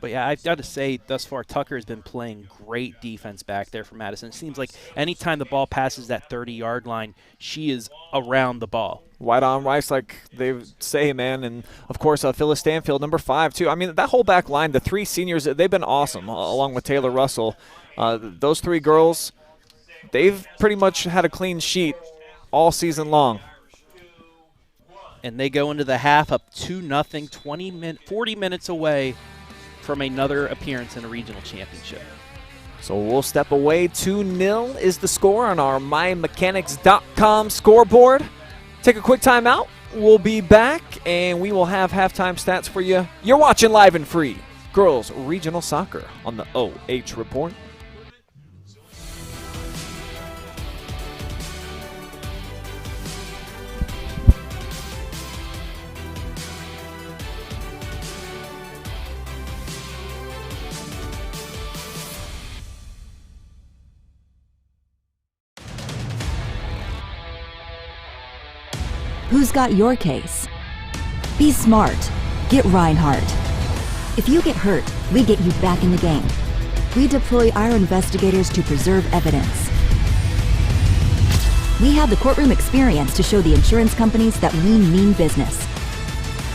But, yeah, I've got to say, thus far, Tucker has been playing great defense back there for Madison. It seems like anytime the ball passes that 30-yard line, she is around the ball. White on rice, like they say, man. And, of course, Phyllis Stanfield, number 5, too. I mean, that whole back line, the 3 seniors, they've been awesome, along with Taylor Russell. Those 3 girls, they've pretty much had a clean sheet all season long. And they go into the half up 2-0, 40 minutes away from another appearance in a regional championship. So we'll step away. 2-0 is the score on our mymechanics.com scoreboard. Take a quick timeout. We'll be back, and we will have halftime stats for you. You're watching live and free girls regional soccer on the OH Report. Who's got your case? Be smart. Get Rinehardt. If you get hurt, we get you back in the game. We deploy our investigators to preserve evidence. We have the courtroom experience to show the insurance companies that we mean business.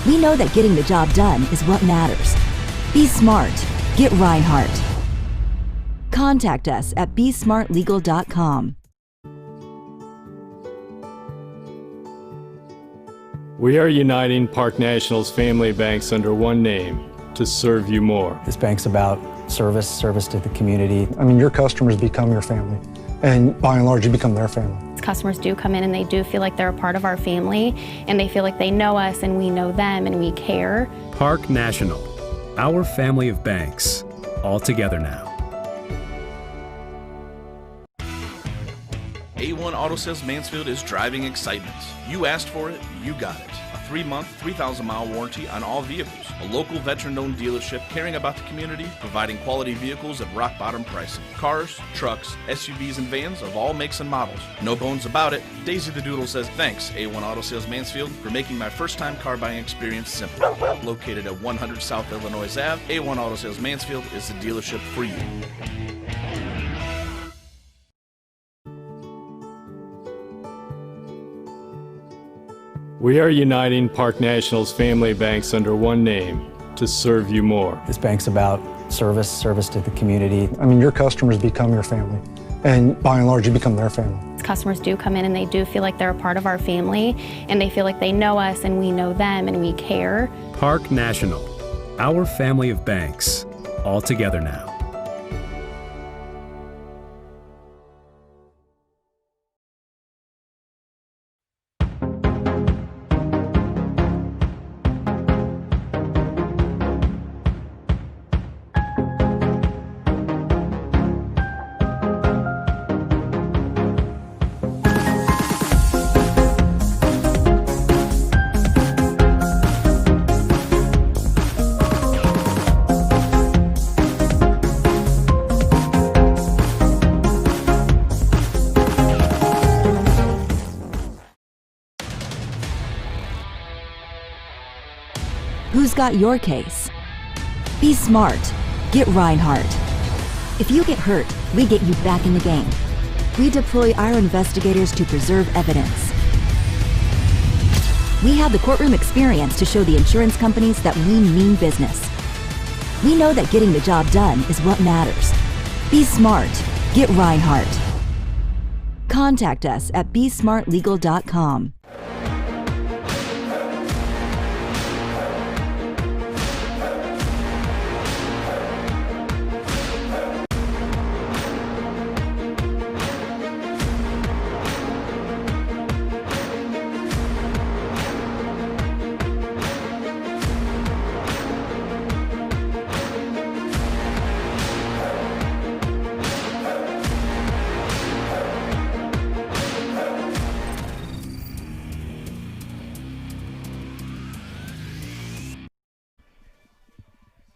We know that getting the job done is what matters. Be smart. Get Rinehardt. Contact us at besmartlegal.com. We are uniting Park National's family banks under one name to serve you more. This bank's about service to the community. I mean, your customers become your family, and by and large, you become their family. Customers do come in and they do feel like they're a part of our family, and they feel like they know us and we know them and we care. Park National, our family of banks, all together now. A1 Auto Sales Mansfield is driving excitement. You asked for it, you got it. A 3-month, 3,000-mile warranty on all vehicles. A local veteran-owned dealership caring about the community, providing quality vehicles at rock-bottom pricing. Cars, trucks, SUVs, and vans of all makes and models. No bones about it. Daisy the Doodle says thanks, A1 Auto Sales Mansfield, for making my first-time car buying experience simple. Located at 100 South Illinois Ave, A1 Auto Sales Mansfield is the dealership for you. We are uniting Park National's family banks under one name to serve you more. This bank's about service to the community. I mean, your customers become your family, and by and large, you become their family. Customers do come in and they do feel like they're a part of our family, and they feel like they know us and we know them and we care. Park National, our family of banks, all together now. Who's got your case? Be smart. Get Rinehardt. If you get hurt, we get you back in the game. We deploy our investigators to preserve evidence. We have the courtroom experience to show the insurance companies that we mean business. We know that getting the job done is what matters. Be smart. Get Rinehardt. Contact us at besmartlegal.com.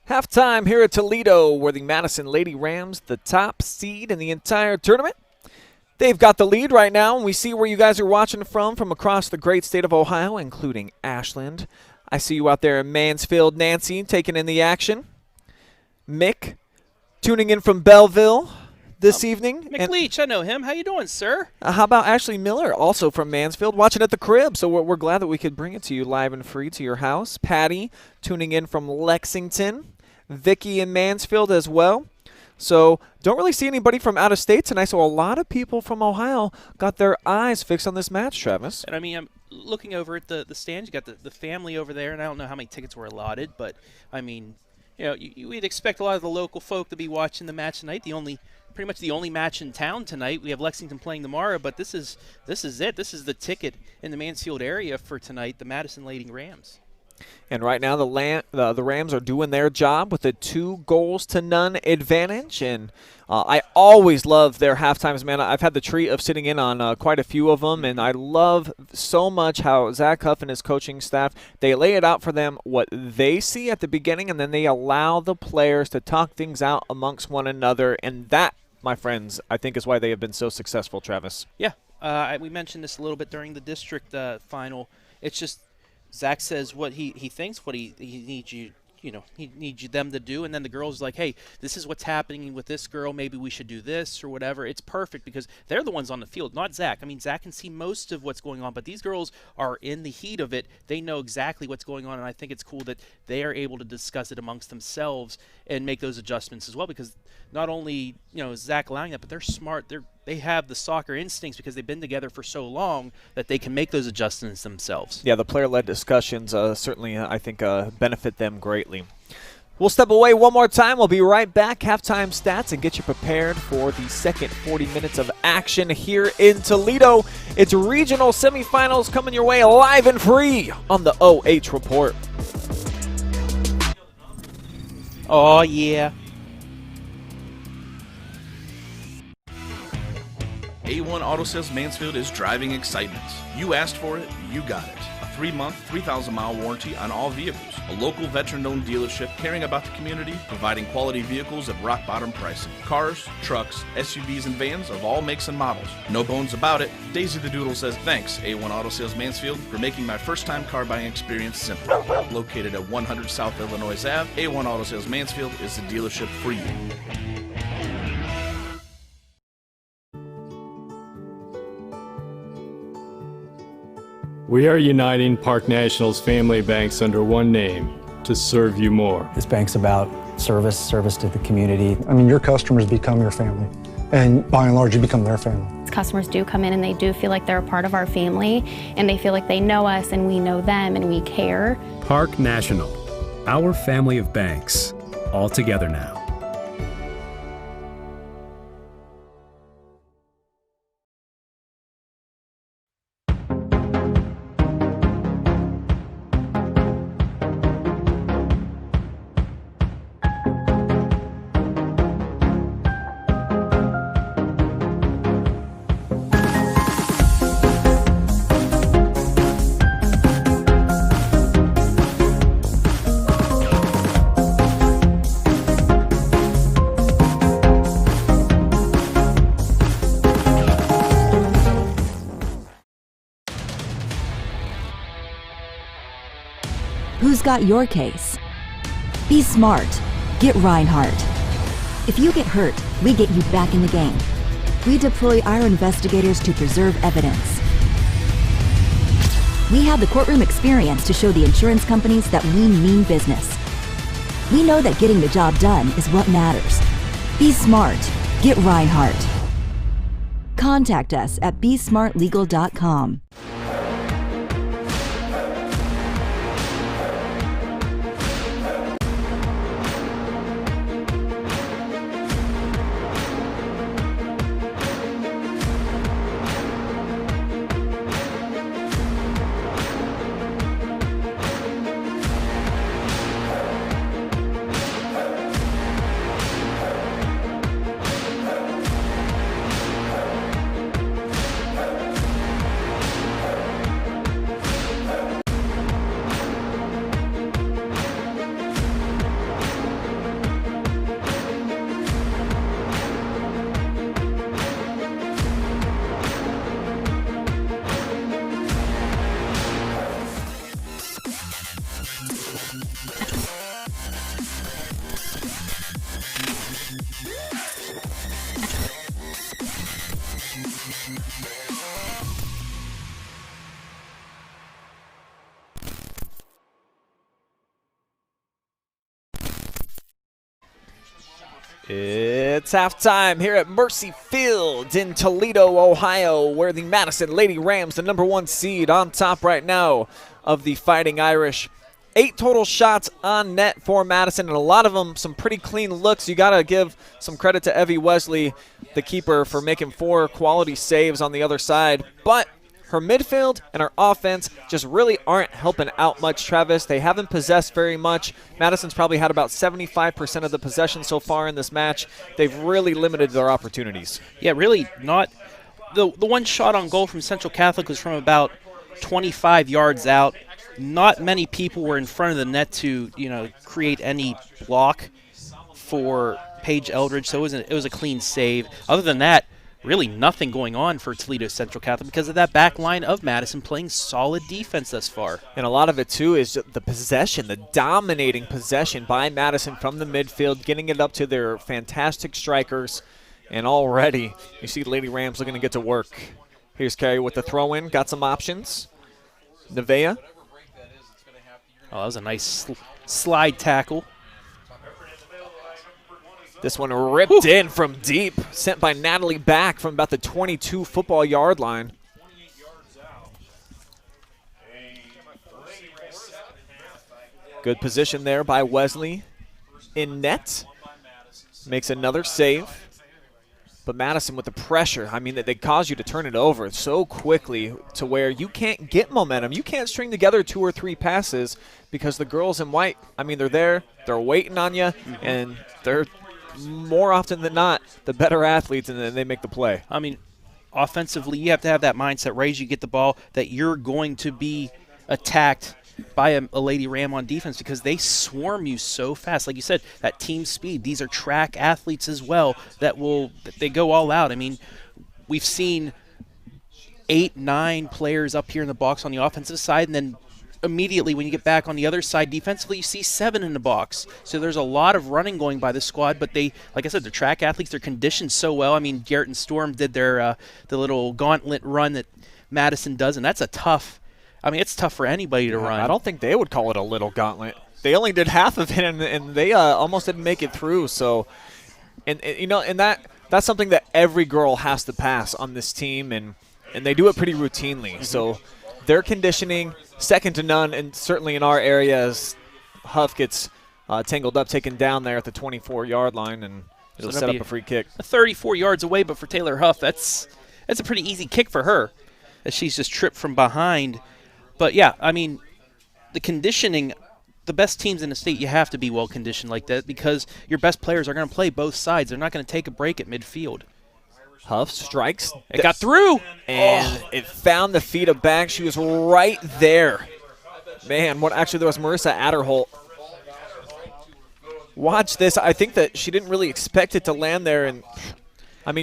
Halftime here at Toledo, where the Madison Lady Rams, the top seed in the entire tournament. They've got the lead right now, and we see where you guys are watching from across the great state of Ohio, including Ashland. I see you out there in Mansfield, Nancy, taking in the action. Mick tuning in from Belleville this evening. Mick Leach, I know him. How you doing, sir? How about Ashley Miller, also from Mansfield, watching at the crib. So we're glad that we could bring it to you live and free to your house. Patty tuning in from Lexington. Vicky in Mansfield as well. So don't really see anybody from out of state tonight. So a lot of people from Ohio got their eyes fixed on this match, Travis. And I mean, I'm looking over at the stands. You got the family over there, and I don't know how many tickets were allotted, but I mean, you know, we'd expect a lot of the local folk to be watching the match tonight. Pretty much the only match in town tonight. We have Lexington playing tomorrow, but this is it. This is the ticket in the Mansfield area for tonight, the Madison Lady Rams. And right now the Rams are doing their job with a 2-0 advantage. And I always love their halftimes, man. I've had the treat of sitting in on quite a few of them, and I love so much how Zach Huff and his coaching staff, they lay it out for them what they see at the beginning, and then they allow the players to talk things out amongst one another. And that, my friends, I think is why they have been so successful, Travis. Yeah, we mentioned this a little bit during the district final. It's just Zach says what he thinks, what he needs he needs them to do, and then the girl's like, hey, this is what's happening with this girl, maybe we should do this or whatever. It's perfect because they're the ones on the field, not Zach. I mean, Zach can see most of what's going on, but these girls are in the heat of it. They know exactly what's going on, and I think it's cool that they are able to discuss it amongst themselves and make those adjustments as well, because not only is Zach allowing that, but they're smart. They have the soccer instincts because they've been together for so long that they can make those adjustments themselves. Yeah, the player-led discussions certainly, I think, benefit them greatly. We'll step away one more time. We'll be right back. Halftime stats and get you prepared for the second 40 minutes of action here in Toledo. It's regional semifinals coming your way live and free on the OH Report. Oh, yeah. A1 Auto Sales Mansfield is driving excitement. You asked for it, you got it. A 3-month, 3,000-mile warranty on all vehicles. A local veteran-owned dealership caring about the community, providing quality vehicles at rock-bottom pricing. Cars, trucks, SUVs, and vans of all makes and models. No bones about it. Daisy the Doodle says, thanks, A1 Auto Sales Mansfield, for making my first-time car buying experience simple. Located at 100 South Illinois Ave, A1 Auto Sales Mansfield is the dealership for you. We are uniting Park National's family banks under one name to serve you more. This bank's about service to the community. I mean, your customers become your family, and by and large, you become their family. Customers do come in and they do feel like they're a part of our family, and they feel like they know us and we know them and we care. Park National, our family of banks, all together now. Who's got your case? Be smart. Get Rinehardt. If you get hurt, we get you back in the game. We deploy our investigators to preserve evidence. We have the courtroom experience to show the insurance companies that we mean business. We know that getting the job done is what matters. Be smart. Get Rinehardt. Contact us at besmartlegal.com. It's halftime here at Mercy Field in Toledo, Ohio, where the Madison Lady Rams, the #1 seed, on top right now of the Fighting Irish. 8 total shots on net for Madison, and a lot of them some pretty clean looks. You got to give some credit to Evie Wesley, the keeper, for making 4 quality saves on the other side. But her midfield and her offense just really aren't helping out much, Travis. They haven't possessed very much. Madison's probably had about 75% of the possession so far in this match. They've really limited their opportunities. Yeah, really not. The one shot on goal from Central Catholic was from about 25 yards out. Not many people were in front of the net to, create any block for Paige Eldridge, so it was a clean save. Other than that, really nothing going on for Toledo Central Catholic because of that back line of Madison playing solid defense thus far. And a lot of it, too, is the possession, the dominating possession by Madison from the midfield, getting it up to their fantastic strikers. And already you see Lady Rams looking to get to work. Here's Carey with the throw-in, got some options. Nevaeh. Oh, that was a nice slide tackle. This one ripped in from deep, sent by Natalie back from about the 22 football yard line. Good position there by Wesley in net. Makes another save. But Madison with the pressure, that they cause you to turn it over so quickly to where you can't get momentum. You can't string together 2 or 3 passes because the girls in white, they're there, they're waiting on you, and they're more often than not the better athletes, and then they make the play. Offensively, you have to have that mindset right as you get the ball that you're going to be attacked by a Lady Ram on defense because they swarm you so fast. Like you said, that team speed. These are track athletes as well they go all out. We've seen 8, 9 players up here in the box on the offensive side, and then immediately when you get back on the other side defensively, you see 7 in the box. So there's a lot of running going by the squad, but they, like I said, they're track athletes. They're conditioned so well. Garrett and Storm did their the little gauntlet run that Madison does, and that's a tough. It's tough for anybody to run. I don't think they would call it a little gauntlet. They only did half of it, and they almost didn't make it through. So, and that's something that every girl has to pass on this team, and they do it pretty routinely. So their conditioning, second to none, and certainly in our area as Huff gets tangled up, taken down there at the 24-yard line, and it'll set up a free kick. 34 yards away, but for Taylor Huff, that's a pretty easy kick for her, as she's just tripped from behind. But, yeah, the conditioning, the best teams in the state, you have to be well-conditioned like that because your best players are going to play both sides. They're not going to take a break at midfield. Huff strikes. It got through. And it found the feet of back. She was right there. Man, there was Marissa Adderholt. Watch this. I think that she didn't really expect it to land there, and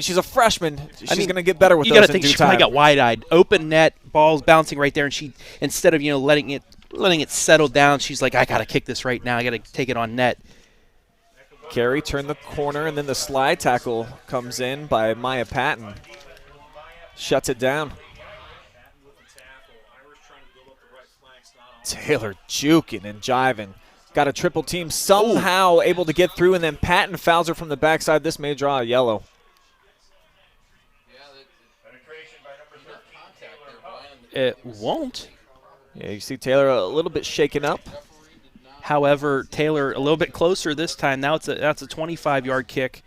she's a freshman. She's going to get better with those in due time. You got to think she probably got wide-eyed. Open net, ball's bouncing right there, and she, instead of letting it settle down, she's like, I got to kick this right now. I got to take it on net. Carey turned the corner, and then the slide tackle comes in by Maya Patton. Shuts it down. Taylor juking and jiving. Got a triple team, somehow able to get through, and then Patton fouls her from the backside. This may draw a yellow. It won't. Yeah, you see Taylor a little bit shaken up. However, Taylor a little bit closer this time. Now that's a 25-yard kick.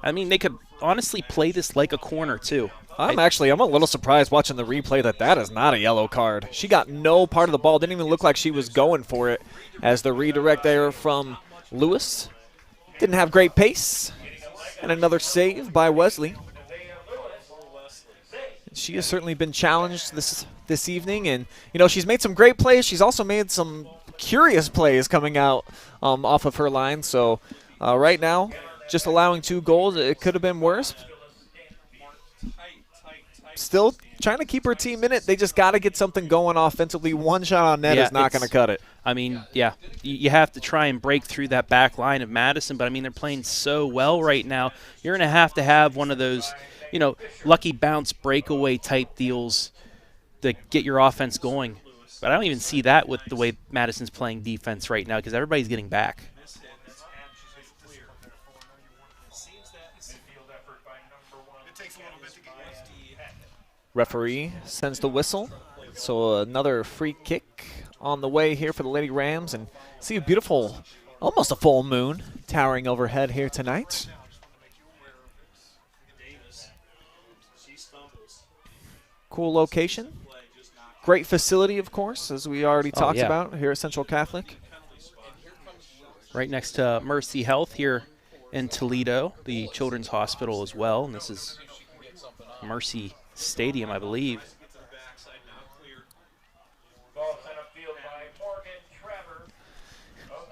They could honestly play this like a corner too. I'm a little surprised watching the replay that is not a yellow card. She got no part of the ball. Didn't even look like she was going for it as the redirect there from Lewis. Didn't have great pace. And another save by Wesley. She has certainly been challenged this evening, and she's made some great plays. She's also made some curious plays coming out off of her line. So right now, just allowing 2 goals, it could have been worse. Still trying to keep her team in it. They just got to get something going offensively. 1 shot on net is not going to cut it. You have to try and break through that back line of Madison, but they're playing so well right now. You're going to have one of those lucky bounce breakaway type deals to get your offense going. But I don't even see that with the way Madison's playing defense right now because everybody's getting back. Referee sends the whistle. So another free kick on the way here for the Lady Rams. And see a beautiful, almost a full moon towering overhead here tonight. Cool location. Great facility, of course, as we already talked about here at Central Catholic. Right next to Mercy Health here in Toledo, the Children's Hospital as well. And this is Mercy Stadium, I believe.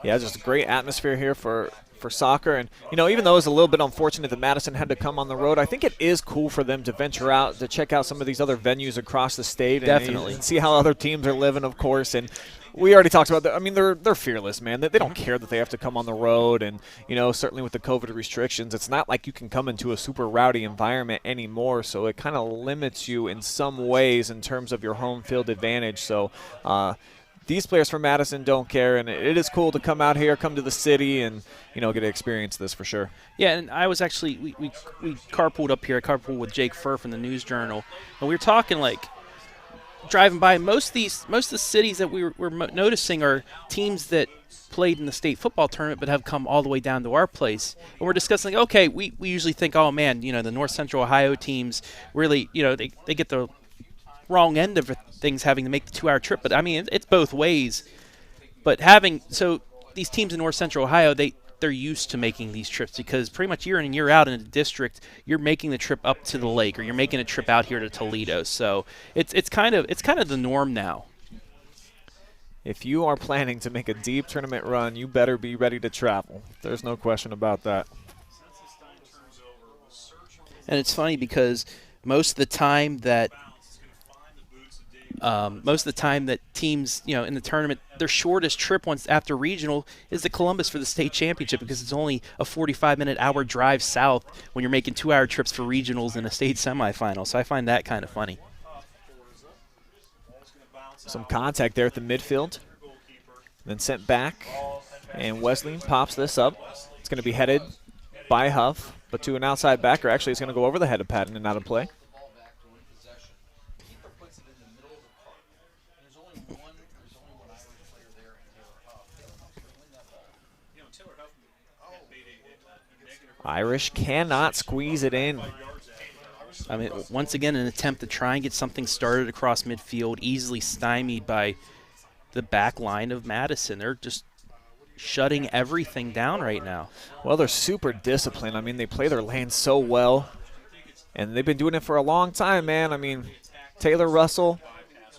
Yeah, just a great atmosphere here for soccer. And, you know, even though it's a little bit unfortunate that Madison had to come on the road, I think it is cool for them to venture out, to check out some of these other venues across the state. Definitely. And see how other teams are living, of course. And we already talked about that. I mean, they're fearless, man. They don't care that they have to come on the road. And, you know, certainly with the COVID restrictions, it's not like you can come into a super rowdy environment anymore. So it kind of limits you in some ways in terms of your home field advantage. So, these players from Madison don't care, and it is cool to come out here, come to the city, and, you know, get to experience this for sure. Yeah, and I was actually, we carpooled up here. I carpooled with Jake Furr from the News Journal, and we were talking, like, driving by. Most of the cities that we were noticing are teams that played in the state football tournament but have come all the way down to our place. And we're discussing, like, okay, we usually think, oh, man, you know, the North Central Ohio teams really, you know, they get the wrong end of things having to make the 2-hour trip. But, I mean, it's both ways. But so these teams in North Central Ohio, they're used to making these trips because pretty much year in and year out in a district, you're making the trip up to the lake or you're making a trip out here to Toledo. So it's kind of the norm now. If you are planning to make a deep tournament run, you better be ready to travel. There's no question about that. And it's funny because most of the time that teams, you know, in the tournament, their shortest trip once after regional is to Columbus for the state championship because it's only a 45-hour drive south when you're making 2-hour trips for regionals and a state semifinal. So I find that kind of funny. Some contact there at the midfield. Then sent back, and Wesley pops this up. It's going to be headed by Huff, but to an outside backer. Actually, it's going to go over the head of Patton and out of play. Irish cannot squeeze it in. I mean, once again, an attempt to try and get something started across midfield, easily stymied by the back line of Madison. They're just shutting everything down right now. Well, they're super disciplined. I mean, they play their lane so well, and they've been doing it for a long time, man. I mean, Taylor Russell,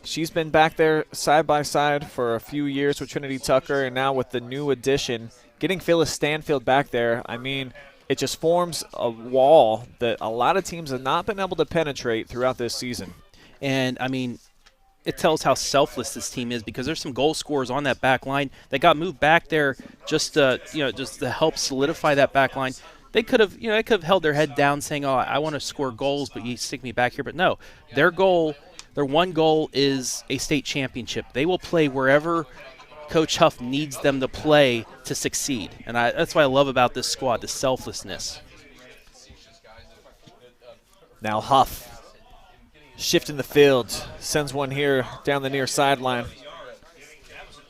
she's been back there side by side for a few years with Trinity Tucker, and now with the new addition, getting Phyllis Stanfield back there, I mean, it just forms a wall that a lot of teams have not been able to penetrate throughout this season. And, I mean, it tells how selfless this team is because there's some goal scorers on that back line that got moved back there just to help solidify that back line. They could have held their head down saying, oh, I want to score goals, but you stick me back here. But no, their one goal is a state championship. They will play wherever Coach Huff needs them to play to succeed. And that's what I love about this squad, the selflessness. Now Huff shifting the field, sends one here down the near sideline.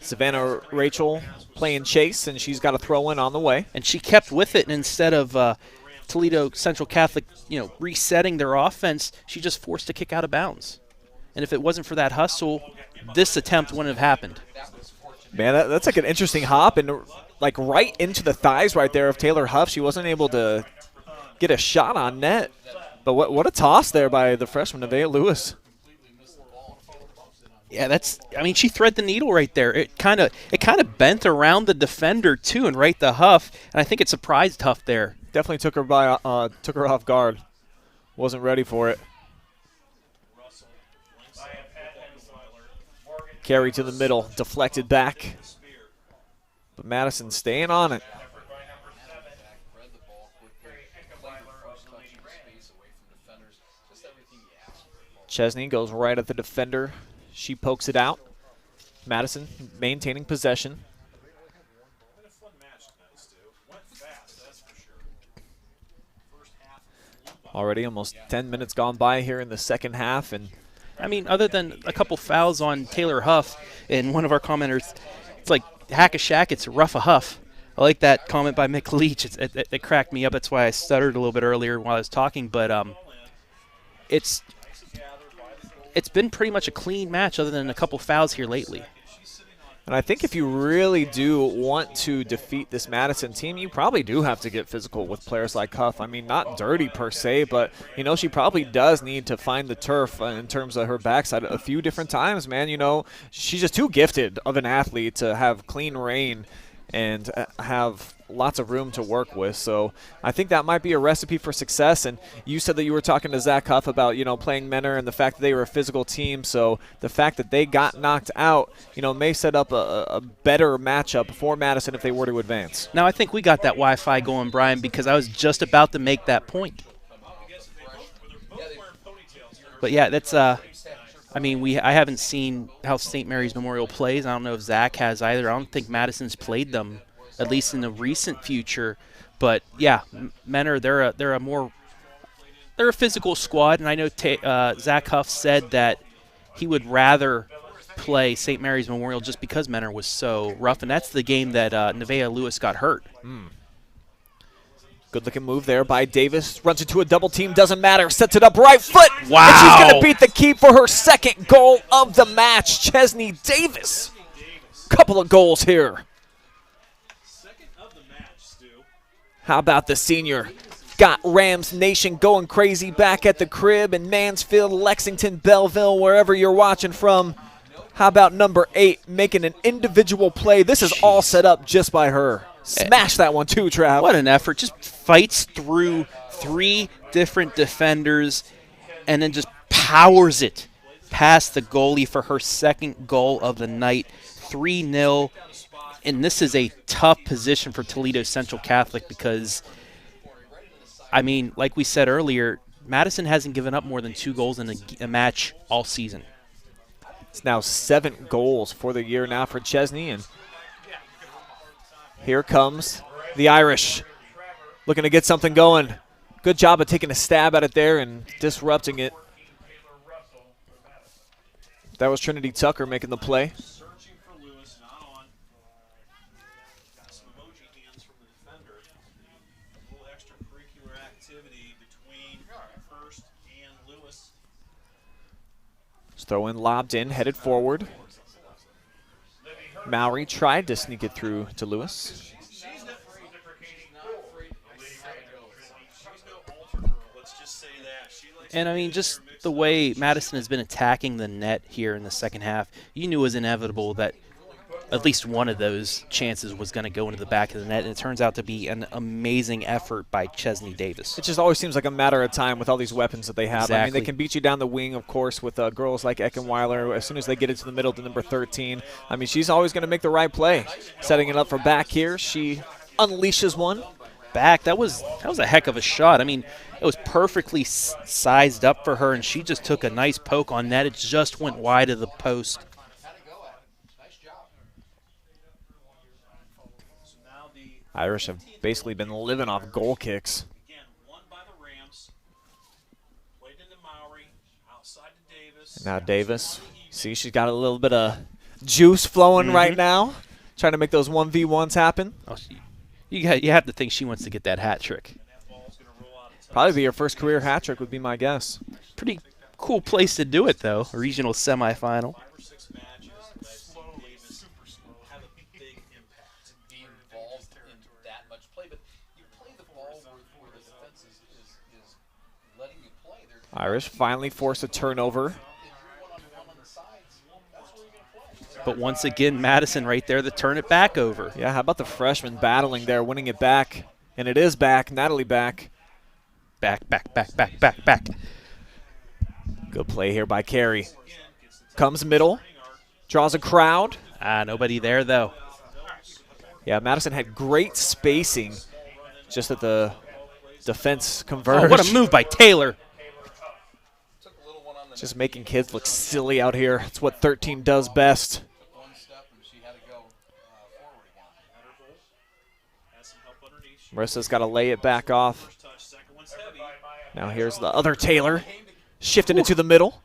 Savannah Rachel playing chase, and she's got a throw in on the way. And she kept with it, and instead of Toledo Central Catholic, resetting their offense, she just forced a kick out of bounds. And if it wasn't for that hustle, this attempt wouldn't have happened. Man, that's like an interesting hop, and like right into the thighs right there of Taylor Huff. She wasn't able to get a shot on net. But what a toss there by the freshman, Nevaeh Lewis. Yeah, she thread the needle right there. It kind of bent around the defender too and right to Huff, and I think it surprised Huff there. Definitely took her off guard. Wasn't ready for it. Carry to the middle, deflected back. But Madison staying on it. Chesney goes right at the defender. She pokes it out. Madison maintaining possession. Already almost 10 minutes gone by here in the second half. And I mean, other than a couple fouls on Taylor Huff, and one of our commenters, it's like hack a shack, it's rough a huff. I like that comment by Mick Leach. It cracked me up. That's why I stuttered a little bit earlier while I was talking. But it's been pretty much a clean match other than a couple fouls here lately. And I think if you really do want to defeat this Madison team, you probably do have to get physical with players like Huff. I mean, not dirty per se, but, you know, she probably does need to find the turf in terms of her backside a few different times, man. You know, she's just too gifted of an athlete to have clean rein and have lots of room to work with. So I think that might be a recipe for success. And you said that you were talking to Zach Huff about, you know, playing Menor and the fact that they were a physical team. So the fact that they got knocked out, you know, may set up a better matchup for Madison if they were to advance. Now, I think we got that Wi-Fi going, Brian, because I was just about to make that point. But, yeah, that's I mean, I haven't seen how St. Mary's Memorial plays. I don't know if Zach has either. I don't think Madison's played them, at least in the recent future. But yeah, Menor, they're a physical squad, and I know Zach Huff said that he would rather play St. Mary's Memorial just because Menor was so rough, and that's the game that Nevaeh Lewis got hurt. Good-looking move there by Davis. Runs into a double team, doesn't matter. Sets it up right foot. Wow. And she's going to beat the key for her second goal of the match. Chesney Davis. Couple of goals here. How about the senior? Got Rams Nation going crazy back at the crib in Mansfield, Lexington, Belleville, wherever you're watching from. How about number 8 making an individual play? This is all set up just by her. Smash that one too, Trav. What an effort. Just fights through 3 different defenders and then just powers it past the goalie for her second goal of the night. 3-0. And this is a tough position for Toledo Central Catholic because, I mean, like we said earlier, Madison hasn't given up more than 2 goals in a match all season. It's now 7 goals for the year now for Chesney, and here comes the Irish, looking to get something going. Good job of taking a stab at it there and disrupting it. That was Trinity Tucker making the play. Throw in, lobbed in, headed forward. Mowry tried to sneak it through to Lewis. And, I mean, just the way Madison has been attacking the net here in the second half, you knew it was inevitable that at least one of those chances was going to go into the back of the net, and it turns out to be an amazing effort by Chesney Davis. It just always seems like a matter of time with all these weapons that they have. Exactly. I mean, they can beat you down the wing, of course, with girls like Eckenweiler. As soon as they get into the middle to number 13, I mean, she's always going to make the right play. Setting it up for back here, she unleashes one. Back, that was a heck of a shot. I mean, it was perfectly sized up for her, and she just took a nice poke on net. It just went wide of the post. Irish have basically been living off goal kicks. And now Davis, see, she's got a little bit of juice flowing right now, trying to make those 1v1s happen. Oh, you have to think she wants to get that hat trick. Probably be her first career hat trick would be my guess. Pretty cool place to do it, though, a regional semifinal. Irish finally forced a turnover. But once again, Madison right there to turn it back over. Yeah, how about the freshman battling there, winning it back. And it is back. Natalie back. Back. Good play here by Carey. Comes middle. Draws a crowd. Nobody there, though. Yeah, Madison had great spacing. Just that the defense converged. Oh, what a move by Taylor. Just making kids look silly out here. It's what 13 does best. Marissa's got to lay it back off. Now here's the other Taylor, shifting into the middle.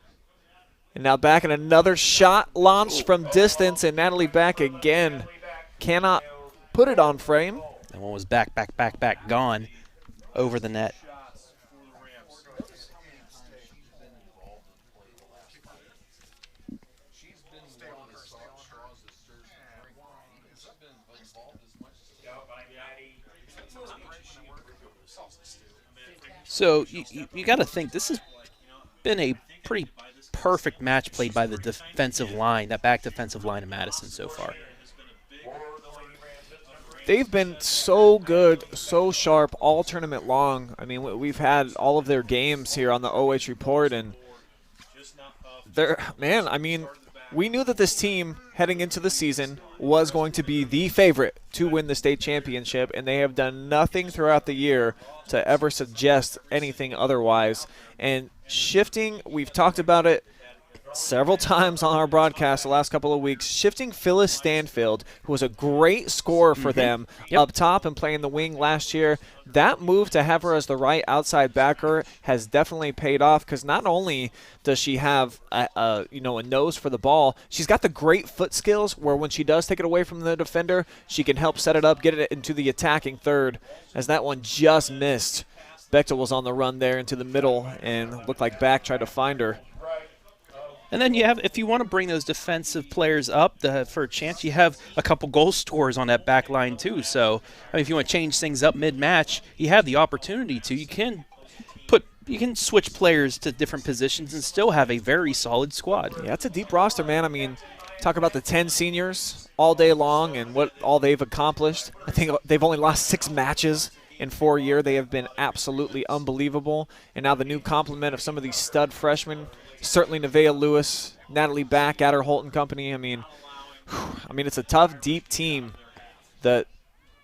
And now back, and another shot launched from distance, and Natalie back again cannot put it on frame. That one was back, gone over the net. So you got to think this has been a pretty perfect match played by the defensive line, that back defensive line of Madison so far. They've been so good, so sharp all tournament long. I mean, we've had all of their games here on the OH Report, and man, I mean, we knew that this team heading into the season was going to be the favorite to win the state championship, and they have done nothing throughout the year to ever suggest anything otherwise. And shifting, we've talked about it several times on our broadcast the last couple of weeks, shifting Phyllis Stanfield, who was a great scorer for them up top and playing the wing last year. That move to have her as the right outside backer has definitely paid off, because not only does she have a nose for the ball, she's got the great foot skills where when she does take it away from the defender, she can help set it up, get it into the attacking third, as that one just missed. Bechtel was on the run there into the middle and looked like Back tried to find her. And then you have, if you want to bring those defensive players up for a chance, you have a couple goal scorers on that back line too. So, I mean, if you want to change things up mid-match, you have the opportunity to. You can switch players to different positions and still have a very solid squad. Yeah, it's a deep roster, man. I mean, talk about the 10 seniors all day long and what all they've accomplished. I think they've only lost 6 matches in 4 years. They have been absolutely unbelievable. And now the new complement of some of these stud freshmen, certainly Nevaeh Lewis, Natalie Back, Adder Holt and company. I mean, it's a tough, deep team that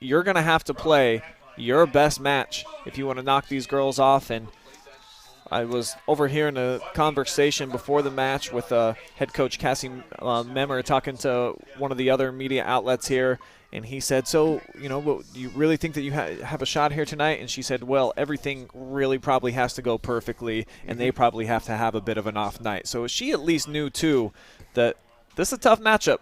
you're going to have to play your best match if you want to knock these girls off. And I was overhearing a conversation before the match with head coach Cassie Memmer talking to one of the other media outlets here. And he said, so, do you really think that you have a shot here tonight? And she said, well, everything really probably has to go perfectly, and they probably have to have a bit of an off night. So she at least knew, too, that this is a tough matchup.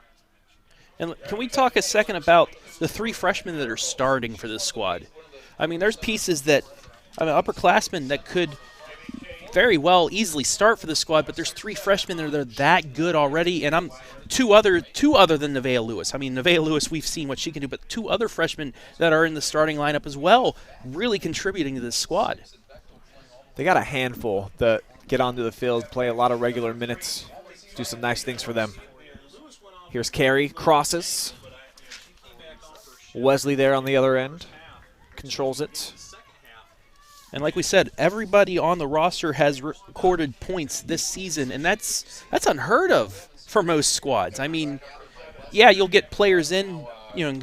And can we talk a second about the 3 freshmen that are starting for this squad? I mean, there's pieces that, upperclassmen that could very well easily start for the squad, but there's 3 freshmen that are that good already, and I'm two other than Nevaeh Lewis. I mean, Nevaeh Lewis, we've seen what she can do, but 2 other freshmen that are in the starting lineup as well, really contributing to this squad. They got a handful that get onto the field, play a lot of regular minutes, do some nice things for them. Here's Carey, crosses. Wesley there on the other end, controls it. And like we said, everybody on the roster has recorded points this season, and that's unheard of for most squads. I mean, yeah, you'll get players in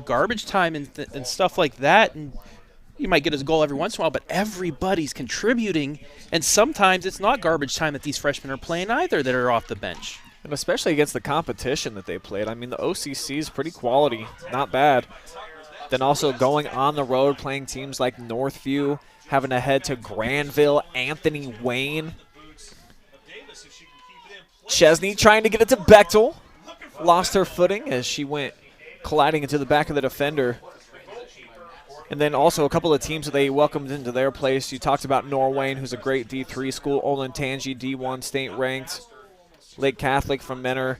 garbage time and stuff like that, and you might get a goal every once in a while, but everybody's contributing, and sometimes it's not garbage time that these freshmen are playing either that are off the bench. And especially against the competition that they played. I mean, the OCC is pretty quality, not bad. Then also going on the road, playing teams like Northview, having to head to Granville, Anthony Wayne. Chesney trying to get it to Bechtel. Lost her footing as she went colliding into the back of the defender. And then also a couple of teams that they welcomed into their place. You talked about Norwayne, who's a great D3 school. Olentangy, D1 state ranked. Lake Catholic from Menor.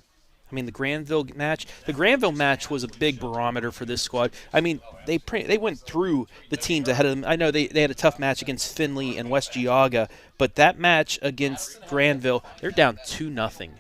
I mean, the Granville match was a big barometer for this squad. I mean, they went through the teams ahead of them. I know they had a tough match against Findlay and West Geauga, but that match against Granville, they're down 2-0.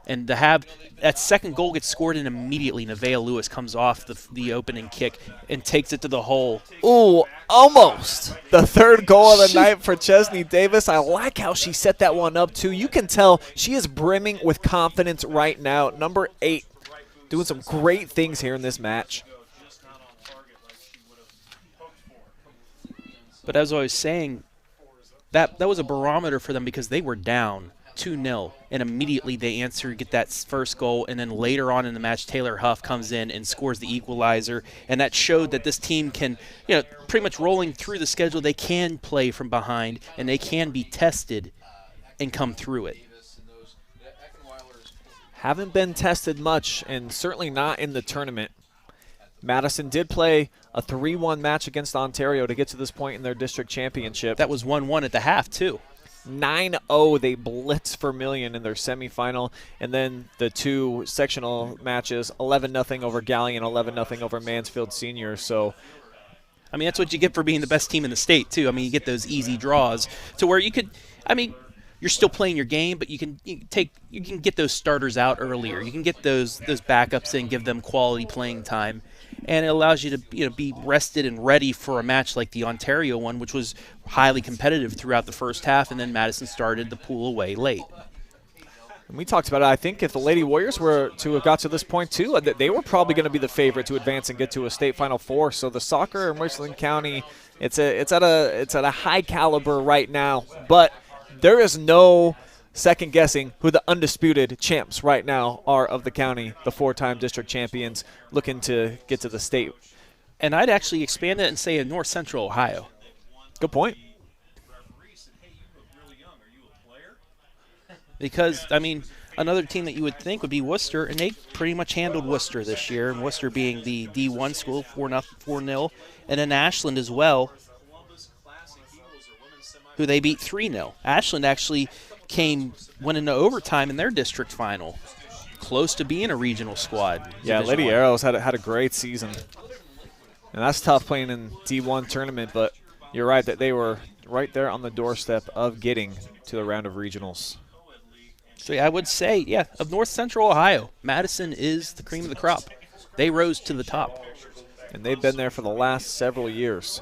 And to have that second goal gets scored, and immediately Nevaeh Lewis comes off the opening kick and takes it to the hole. Ooh, almost. The 3rd goal of the night for Chesney Davis. I like how she set that one up, too. You can tell she is brimming with confidence right now. Number 8, doing some great things here in this match. But as I was saying, that was a barometer for them because they were down 2-0, and immediately they answer, get that first goal, and then later on in the match, Taylor Huff comes in and scores the equalizer, and that showed that this team can, pretty much rolling through the schedule, they can play from behind, and they can be tested and come through it. Haven't been tested much, and certainly not in the tournament. Madison did play a 3-1 match against Ontario to get to this point in their district championship. That was 1-1 at the half, too. 9-0, they blitz Vermilion in their semifinal, and then the 2 sectional matches, 11-0 over Gallion, 11-0 over Mansfield Senior. So, I mean, that's what you get for being the best team in the state, too. I mean, you get those easy draws to where you could, you're still playing your game, but you can get those starters out earlier. You can get those backups in, give them quality playing time, and it allows you to be rested and ready for a match like the Ontario one, which was highly competitive throughout the first half, and then Madison started the pull away late. And we talked about it. I think if the Lady Warriors were to have got to this point too, they were probably going to be the favorite to advance and get to a state Final Four. So the soccer in Richland County, it's at a high caliber right now, but there is no second guessing who the undisputed champs right now are of the county, the 4-time district champions looking to get to the state. And I'd actually expand it and say in North Central Ohio. Good point. Because, another team that you would think would be Worcester, and they pretty much handled Worcester this year, and Worcester being the D1 school, 4-0, and then Ashland as well, who they beat 3-0. Ashland actually went into overtime in their district final, close to being a regional squad. Yeah, Lady Arrows had a great season. And that's tough playing in D1 tournament, but you're right that they were right there on the doorstep of getting to the round of regionals. So yeah, I would say, of North Central Ohio, Madison is the cream of the crop. They rose to the top. And they've been there for the last several years.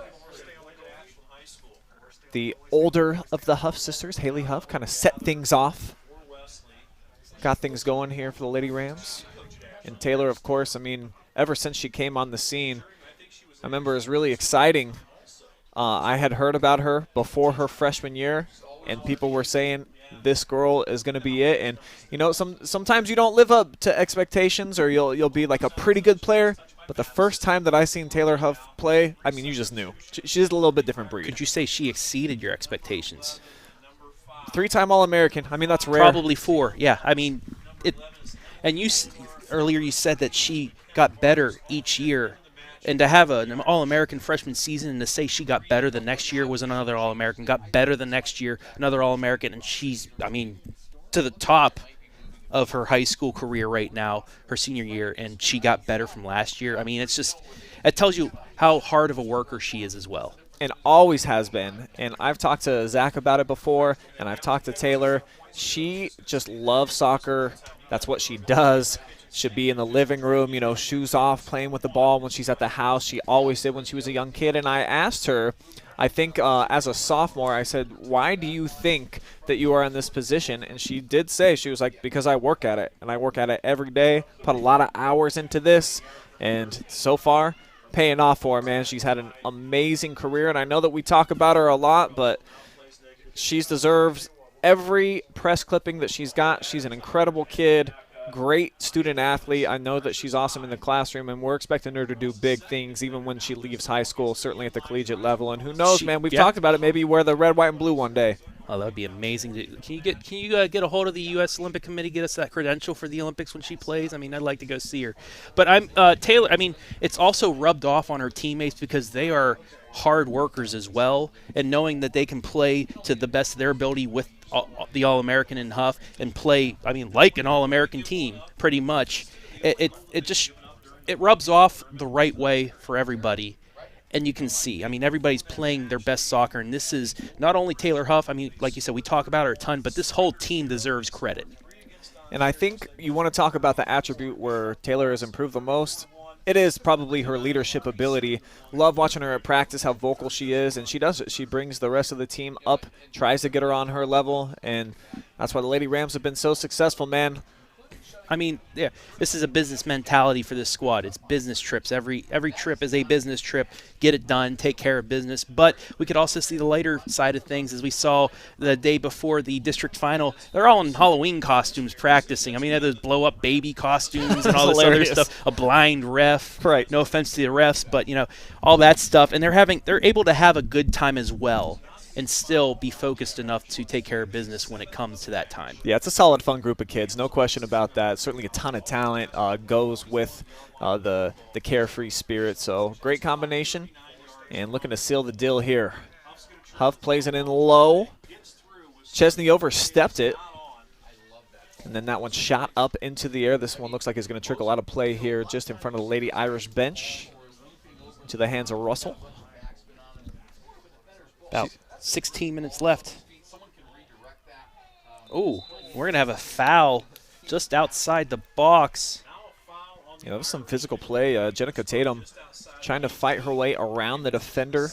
The older of the Huff sisters, Haley Huff, kind of set things off. Got things going here for the Lady Rams. And Taylor, of course, ever since she came on the scene, I remember it was really exciting. I had heard about her before her freshman year, and people were saying this girl is going to be it. And, sometimes you don't live up to expectations, or you'll be like a pretty good player. But the first time that I seen Taylor Huff play, you just knew. She's a little bit different breed. Could you say she exceeded your expectations? 3-time All-American. That's rare. Probably 4. Yeah, and earlier you said that she got better each year. And to have an All-American freshman season and to say she got better the next year was another All-American, got better the next year, another All-American, and she's, to the top of her high school career right now, her senior year, and she got better from last year. It tells you how hard of a worker she is as well. And always has been. And I've talked to Zach about it before, and I've talked to Taylor. She just loves soccer. That's what she does. Should be in the living room, shoes off, playing with the ball when she's at the house. She always did when she was a young kid. And I asked her, I think as a sophomore, I said, why do you think that you are in this position? And she did say, she was like, because I work at it. And I work at it every day, put a lot of hours into this. And so far, paying off for her, man. She's had an amazing career. And I know that we talk about her a lot, but she's deserves every press clipping that she's got. She's an incredible kid. Great student athlete. I know that she's awesome in the classroom, and we're expecting her to do big things even when she leaves high school, certainly at the collegiate level. And who knows, man, we've talked about it, maybe wear the red, white, and blue one day. Oh, that would be amazing. Can you get a hold of the U.S. Olympic Committee, get us that credential for the Olympics when she plays? I'd like to go see her. But Taylor, it's also rubbed off on her teammates because they are hard workers as well, and knowing that they can play to the best of their ability with the All-American in Huff and play, like an All-American team, pretty much. It rubs off the right way for everybody. And you can see, everybody's playing their best soccer, and this is not only Taylor Huff. Like you said, we talk about her a ton, but this whole team deserves credit. And I think you want to talk about the attribute where Taylor has improved the most. It is probably her leadership ability. Love watching her at practice, how vocal she is, and she does it. She brings the rest of the team up, tries to get her on her level, and that's why the Lady Rams have been so successful, man. I mean, yeah, this is a business mentality for this squad. It's business trips. Every trip is a business trip. Get it done. Take care of business. But we could also see the lighter side of things, as we saw the day before the district final. They're all in Halloween costumes practicing. I mean, they had those blow-up baby costumes and all this other stuff. A blind ref. Right. No offense to the refs, but all that stuff. And they're able to have a good time as well, and still be focused enough to take care of business when it comes to that time. Yeah, it's a solid, fun group of kids, no question about that. Certainly a ton of talent goes with the carefree spirit, so great combination. And looking to seal the deal here. Huff plays it in low. Chesney overstepped it. And then that one shot up into the air. This one looks like it's going to trickle out of play here just in front of the Lady Irish bench. Into the hands of Russell. About 16 minutes left. Oh, we're going to have a foul just outside the box. Yeah, that was some physical play. Jenica Tatum trying to fight her way around the defender.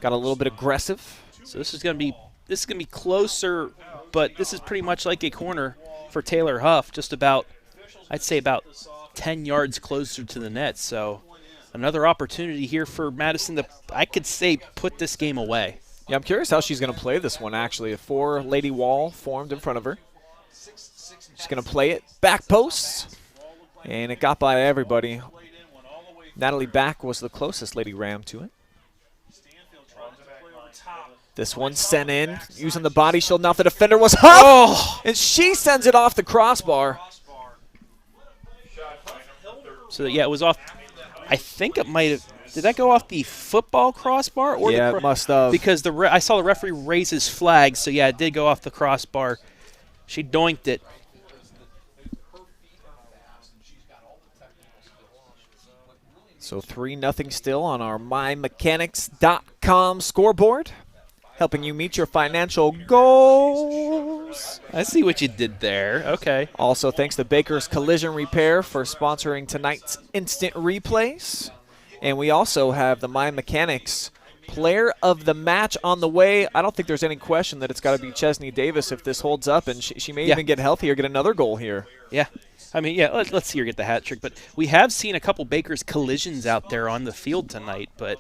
Got a little bit aggressive. So this is going to be closer, but this is pretty much like a corner for Taylor Huff, just about, I'd say about 10 yards closer to the net. So another opportunity here for Madison to, I could say, put this game away. Yeah, I'm curious how she's going to play this one, actually. A 4-lady wall formed in front of her. She's going to play it back posts, and it got by everybody. Natalie Back was the closest Lady Ram to it. This one sent in, using the body shield. Now the defender was Huff, and she sends it off the crossbar. So, yeah, it was off. I think it might have. Did that go off the football crossbar? Or yeah, it must have. Because I saw the referee raise his flag, so, yeah, it did go off the crossbar. She doinked it. So 3-0 still on our mymechanics.com scoreboard, helping you meet your financial goals. I see what you did there. Okay. Also, thanks to Baker's Collision Repair for sponsoring tonight's instant replays. And we also have the My Mechanics Player of the Match on the way. I don't think there's any question that it's got to be Chesney Davis if this holds up, and she may even get healthy or get another goal here. Yeah. I mean, yeah, let's see her get the hat trick. But we have seen a couple Baker's collisions out there on the field tonight, but,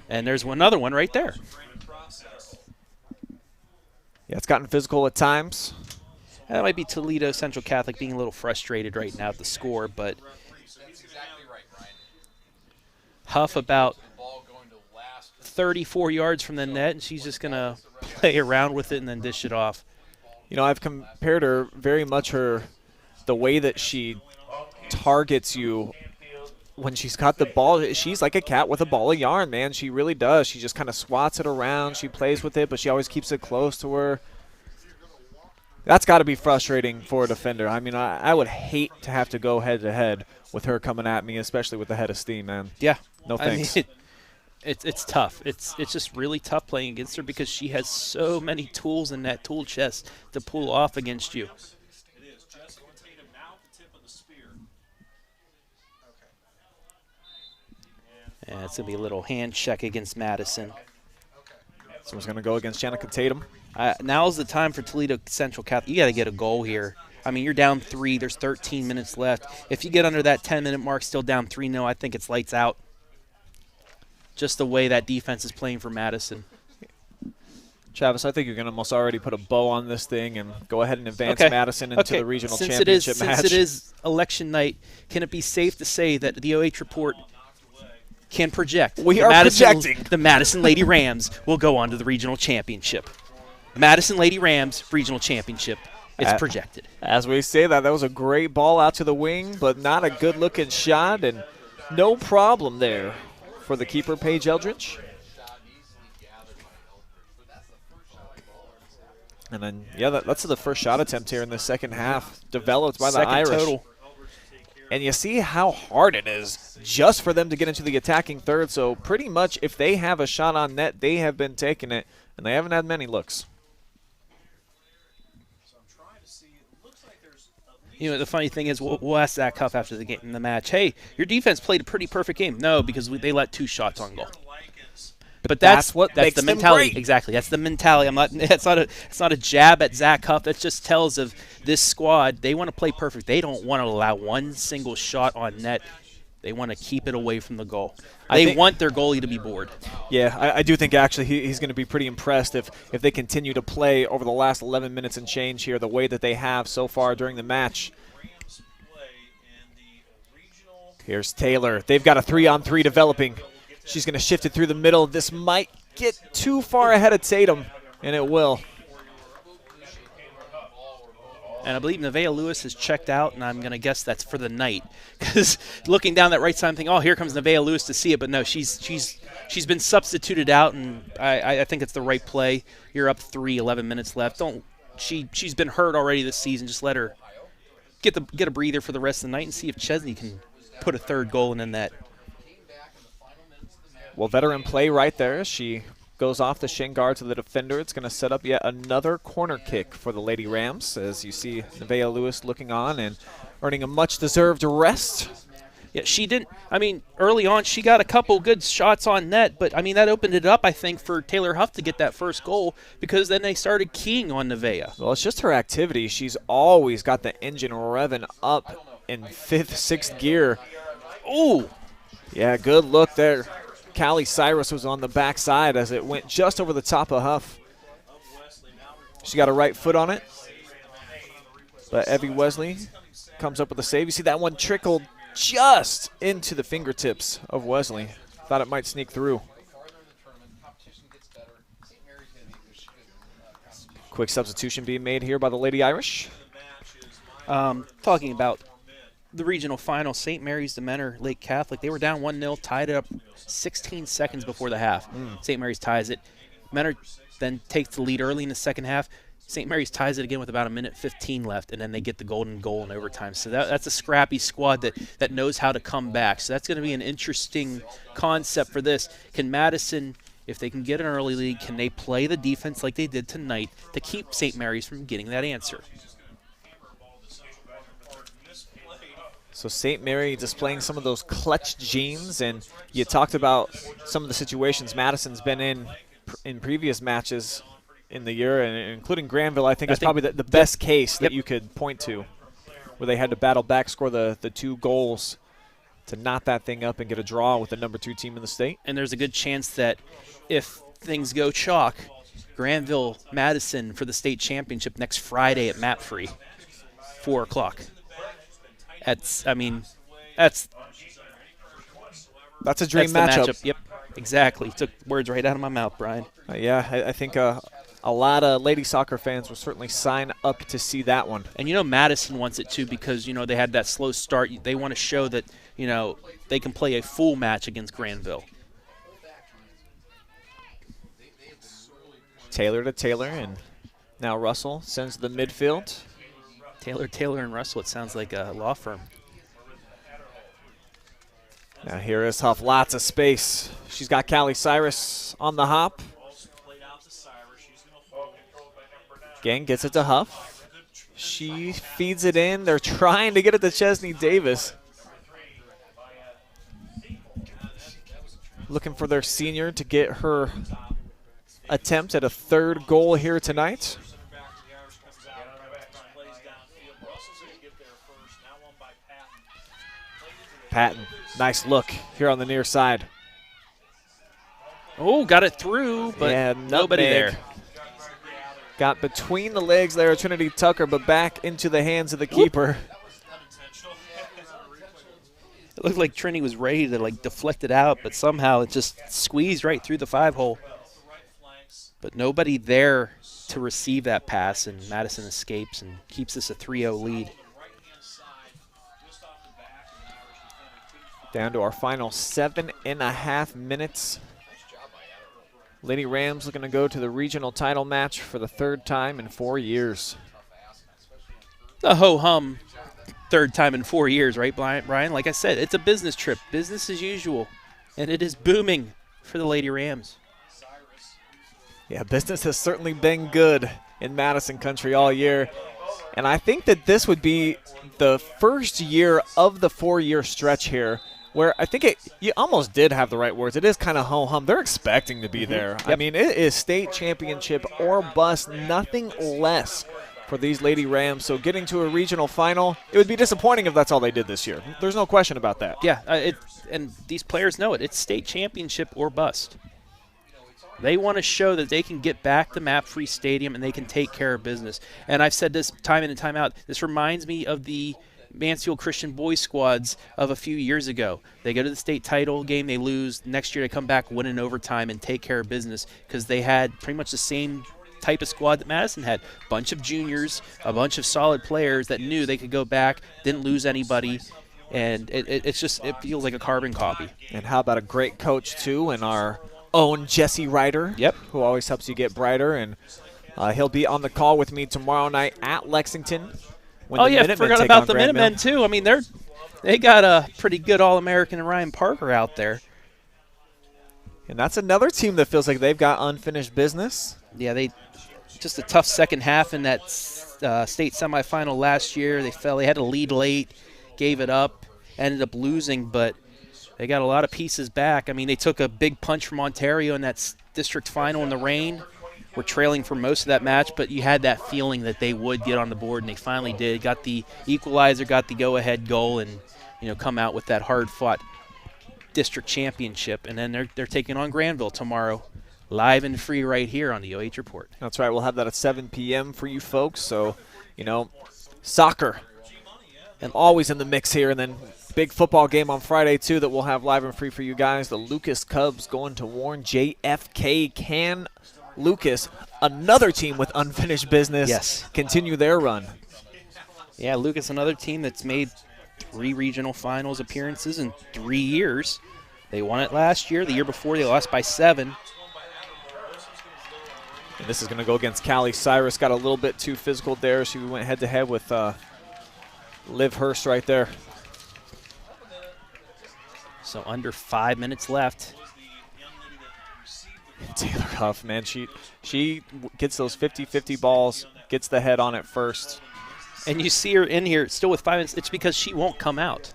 and there's another one right there. Yeah, it's gotten physical at times. That might be Toledo Central Catholic being a little frustrated right now at the score, but Huff about 34 yards from the net, and she's just going to play around with it and then dish it off. I've compared her very much the way that she targets you when she's got the ball. She's like a cat with a ball of yarn, man. She really does. She just kind of swats it around. She plays with it, but she always keeps it close to her. That's got to be frustrating for a defender. I mean, I would hate to have to go head-to-head with her coming at me, especially with the head of steam, man. Yeah. No thanks. I mean, it's tough. It's just really tough playing against her because she has so many tools in that tool chest to pull off against you. And it's going to be a little hand check against Madison. So it's going to go against Jenica Tatum. Now's the time for Toledo Central Catholic. You got to get a goal here. I mean, you're down 3. There's 13 minutes left. If you get under that 10-minute mark, still down 3-0, I think it's lights out. Just the way that defense is playing for Madison. Travis, I think you're going to almost already put a bow on this thing and go ahead and advance Madison into the regional championship match. Since it is election night, can it be safe to say that the OH report can project? We are projecting. The Madison Lady Rams will go on to the regional championship. Madison Lady Rams regional championship. It's projected. As we say that was a great ball out to the wing, but not a good-looking shot, and no problem there for the keeper, Paige Eldridge. And then, yeah, that's the first shot attempt here in the second half, developed by the Irish. Total. And you see how hard it is just for them to get into the attacking third. So pretty much if they have a shot on net, they have been taking it, and they haven't had many looks. The funny thing is we'll ask Zach Huff after the game in the match, hey, your defense played a pretty perfect game. No, because they let 2 shots on goal. But that's makes the them mentality. great. Exactly. That's the mentality. It's not a jab at Zach Huff. That just tells of this squad. They want to play perfect. They don't want to allow one single shot on net. They want to keep it away from the goal. They want their goalie to be bored. Yeah, I do think actually he's going to be pretty impressed if they continue to play over the last 11 minutes and change here the way that they have so far during the match. Here's Taylor. They've got a 3-on-3 developing. She's going to shift it through the middle. This might get too far ahead of Tatum, and it will. And I believe Nevaeh Lewis has checked out, and I'm going to guess that's for the night. Because looking down that right side, I'm thinking, oh, here comes Nevaeh Lewis to see it. But no, she's been substituted out, and I think it's the right play. You're up 3, 11 minutes left. She's been hurt already this season. Just let her get a breather for the rest of the night and see if Chesney can put a third goal in the net. Well, veteran play right there. She goes off the shin guard to the defender. It's going to set up yet another corner kick for the Lady Rams, as you see Nevaeh Lewis looking on and earning a much-deserved rest. Yeah, she didn't. I mean, early on, she got a couple good shots on net, but, I mean, that opened it up, I think, for Taylor Huff to get that first goal because then they started keying on Nevaeh. Well, it's just her activity. She's always got the engine revving up in 5th, 6th gear. Ooh. Yeah, good look there. Callie Cyrus was on the backside as it went just over the top of Huff. She got a right foot on it. But Evie Wesley comes up with a save. You see that one trickled just into the fingertips of Wesley. Thought it might sneak through. Quick substitution being made here by the Lady Irish. Talking about the regional final, St. Mary's de Menor Lake Catholic, they were down 1-0, tied it up 16 seconds before the half. St. Mary's ties it. Menor then takes the lead early in the second half. St. Mary's ties it again with about 1:15 left, and then they get the golden goal in overtime. So that's a scrappy squad that knows how to come back. So that's going to be an interesting concept for this. Can Madison, if they can get an early lead, can they play the defense like they did tonight to keep St. Mary's from getting that answer? So St. Mary displaying some of those clutch genes, and you talked about some of the situations Madison's been in previous matches in the year, and including Granville. I think it's probably the best case that you could point to, where they had to battle back, score the 2 goals to knot that thing up and get a draw with the number 2 team in the state. And there's a good chance that if things go chalk, Granville, Madison for the state championship next Friday at Mapfree, 4 o'clock. That's a dream matchup. Yep, exactly. Took words right out of my mouth, Brian. I think a lot of lady soccer fans will certainly sign up to see that one. And Madison wants it too because they had that slow start. They want to show that they can play a full match against Granville. Taylor to Taylor, and now Russell sends the midfield. Taylor and Russell, it sounds like a law firm. Now here is Huff, lots of space. She's got Callie Cyrus on the hop. Again, gets it to Huff. She feeds it in. They're trying to get it to Chesney Davis. Looking for their senior to get her attempt at a 3rd goal here tonight. Patton, nice look here on the near side. Oh, got it through, but nobody there. Got between the legs there of Trinity Tucker, but back into the hands of the keeper. It looked like Trinity was ready to deflect it out, but somehow it just squeezed right through the 5-hole. But nobody there to receive that pass, and Madison escapes and keeps this a 3-0 lead. Down to our final 7.5 minutes. Lady Rams looking to go to the regional title match for the 3rd time in 4 years. The ho-hum 3rd time in 4 years, right, Brian? Like I said, it's a business trip, business as usual, and it is booming for the Lady Rams. Yeah, business has certainly been good in Madison country all year. And I think that this would be the first year of the 4-year stretch here where I think you almost did have the right words. It is kind of ho-hum. They're expecting to be there. Yep. I mean, it is state championship or bust, nothing less for these Lady Rams. So getting to a regional final, it would be disappointing if that's all they did this year. There's no question about that. Yeah, and these players know it. It's state championship or bust. They want to show that they can get back to Map-Free Stadium and they can take care of business. And I've said this time in and time out. This reminds me of the Mansfield Christian boys squads of a few years ago. They go to the state title game, they lose. Next year they come back, win in overtime, and take care of business because they had pretty much the same type of squad that Madison had. A bunch of juniors, a bunch of solid players that knew they could go back, didn't lose anybody, and it feels like a carbon copy. And how about a great coach, too, and our own Jesse Ryder, yep, who always helps you get brighter. And he'll be on the call with me tomorrow night at Lexington. Oh, yeah, forgot about the Minutemen, too. I mean, they got a pretty good All-American in Ryan Parker out there. And that's another team that feels like they've got unfinished business. Yeah, they just a tough second half in that state semifinal last year. They fell. They had to lead late, gave it up, ended up losing, but they got a lot of pieces back. I mean, they took a big punch from Ontario in that district final in the rain. Were trailing for most of that match, but you had that feeling that they would get on the board, and they finally did. Got the equalizer, got the go-ahead goal, and come out with that hard-fought district championship. And then they're taking on Granville tomorrow, live and free right here on the OH Report. That's right. We'll have that at 7 p.m. for you folks. So, soccer, and always in the mix here, and then big football game on Friday, too, that we'll have live and free for you guys. The Lucas Cubs going to Warren JFK. Can Lucas, another team with unfinished business, yes, continue their run? Yeah, Lucas, another team that's made 3 regional finals appearances in 3 years. They won it last year. The year before, they lost by 7. And this is going to go against Callie Cyrus. Got a little bit too physical there. She went head-to-head with Liv Hurst right there. So under 5 minutes left. Taylor Huff, man, she gets those 50-50 balls, gets the head on it first. And you see her in here still with 5 minutes. It's because she won't come out.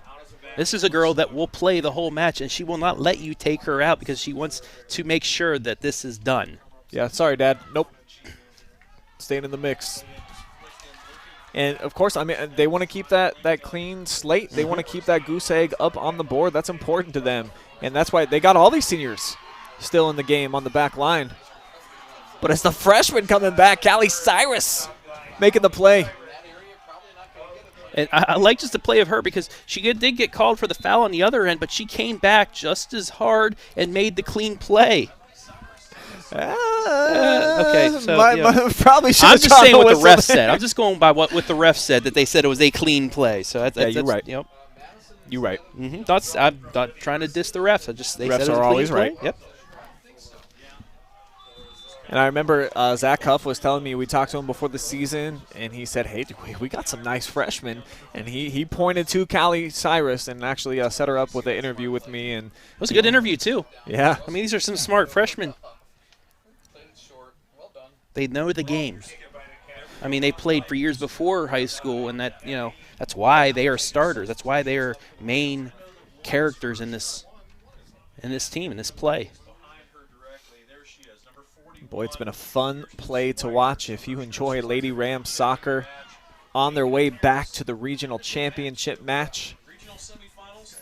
This is a girl that will play the whole match, and she will not let you take her out because she wants to make sure that this is done. Yeah, sorry, Dad. Nope. Staying in the mix. And, of course, I mean, they want to keep that clean slate. They want to keep that goose egg up on the board. That's important to them. And that's why they got all these seniors still in the game on the back line. But it's the freshman coming back, Callie Cyrus, making the play. And I like just the play of her because she did get called for the foul on the other end, but she came back just as hard and made the clean play. Okay, so probably should. I'm just saying what the ref said. I'm just going by what the ref said, that they said it was a clean play. So that's you're right. Yep. You're right. I'm not trying to diss the refs. They refs said it was are always play. right. Yep. And I remember Zach Huff was telling me, we talked to him before the season, and he said, hey, we got some nice freshmen. And he pointed to Callie Cyrus and actually set her up with an interview with me. And it was a good interview, too. Yeah. I mean, these are some smart freshmen. They know the game. I mean, they played for years before high school, and that's why they are starters. That's why they are main characters in this team, in this play. Boy, it's been a fun play to watch. If you enjoy Lady Rams soccer, on their way back to the regional championship match.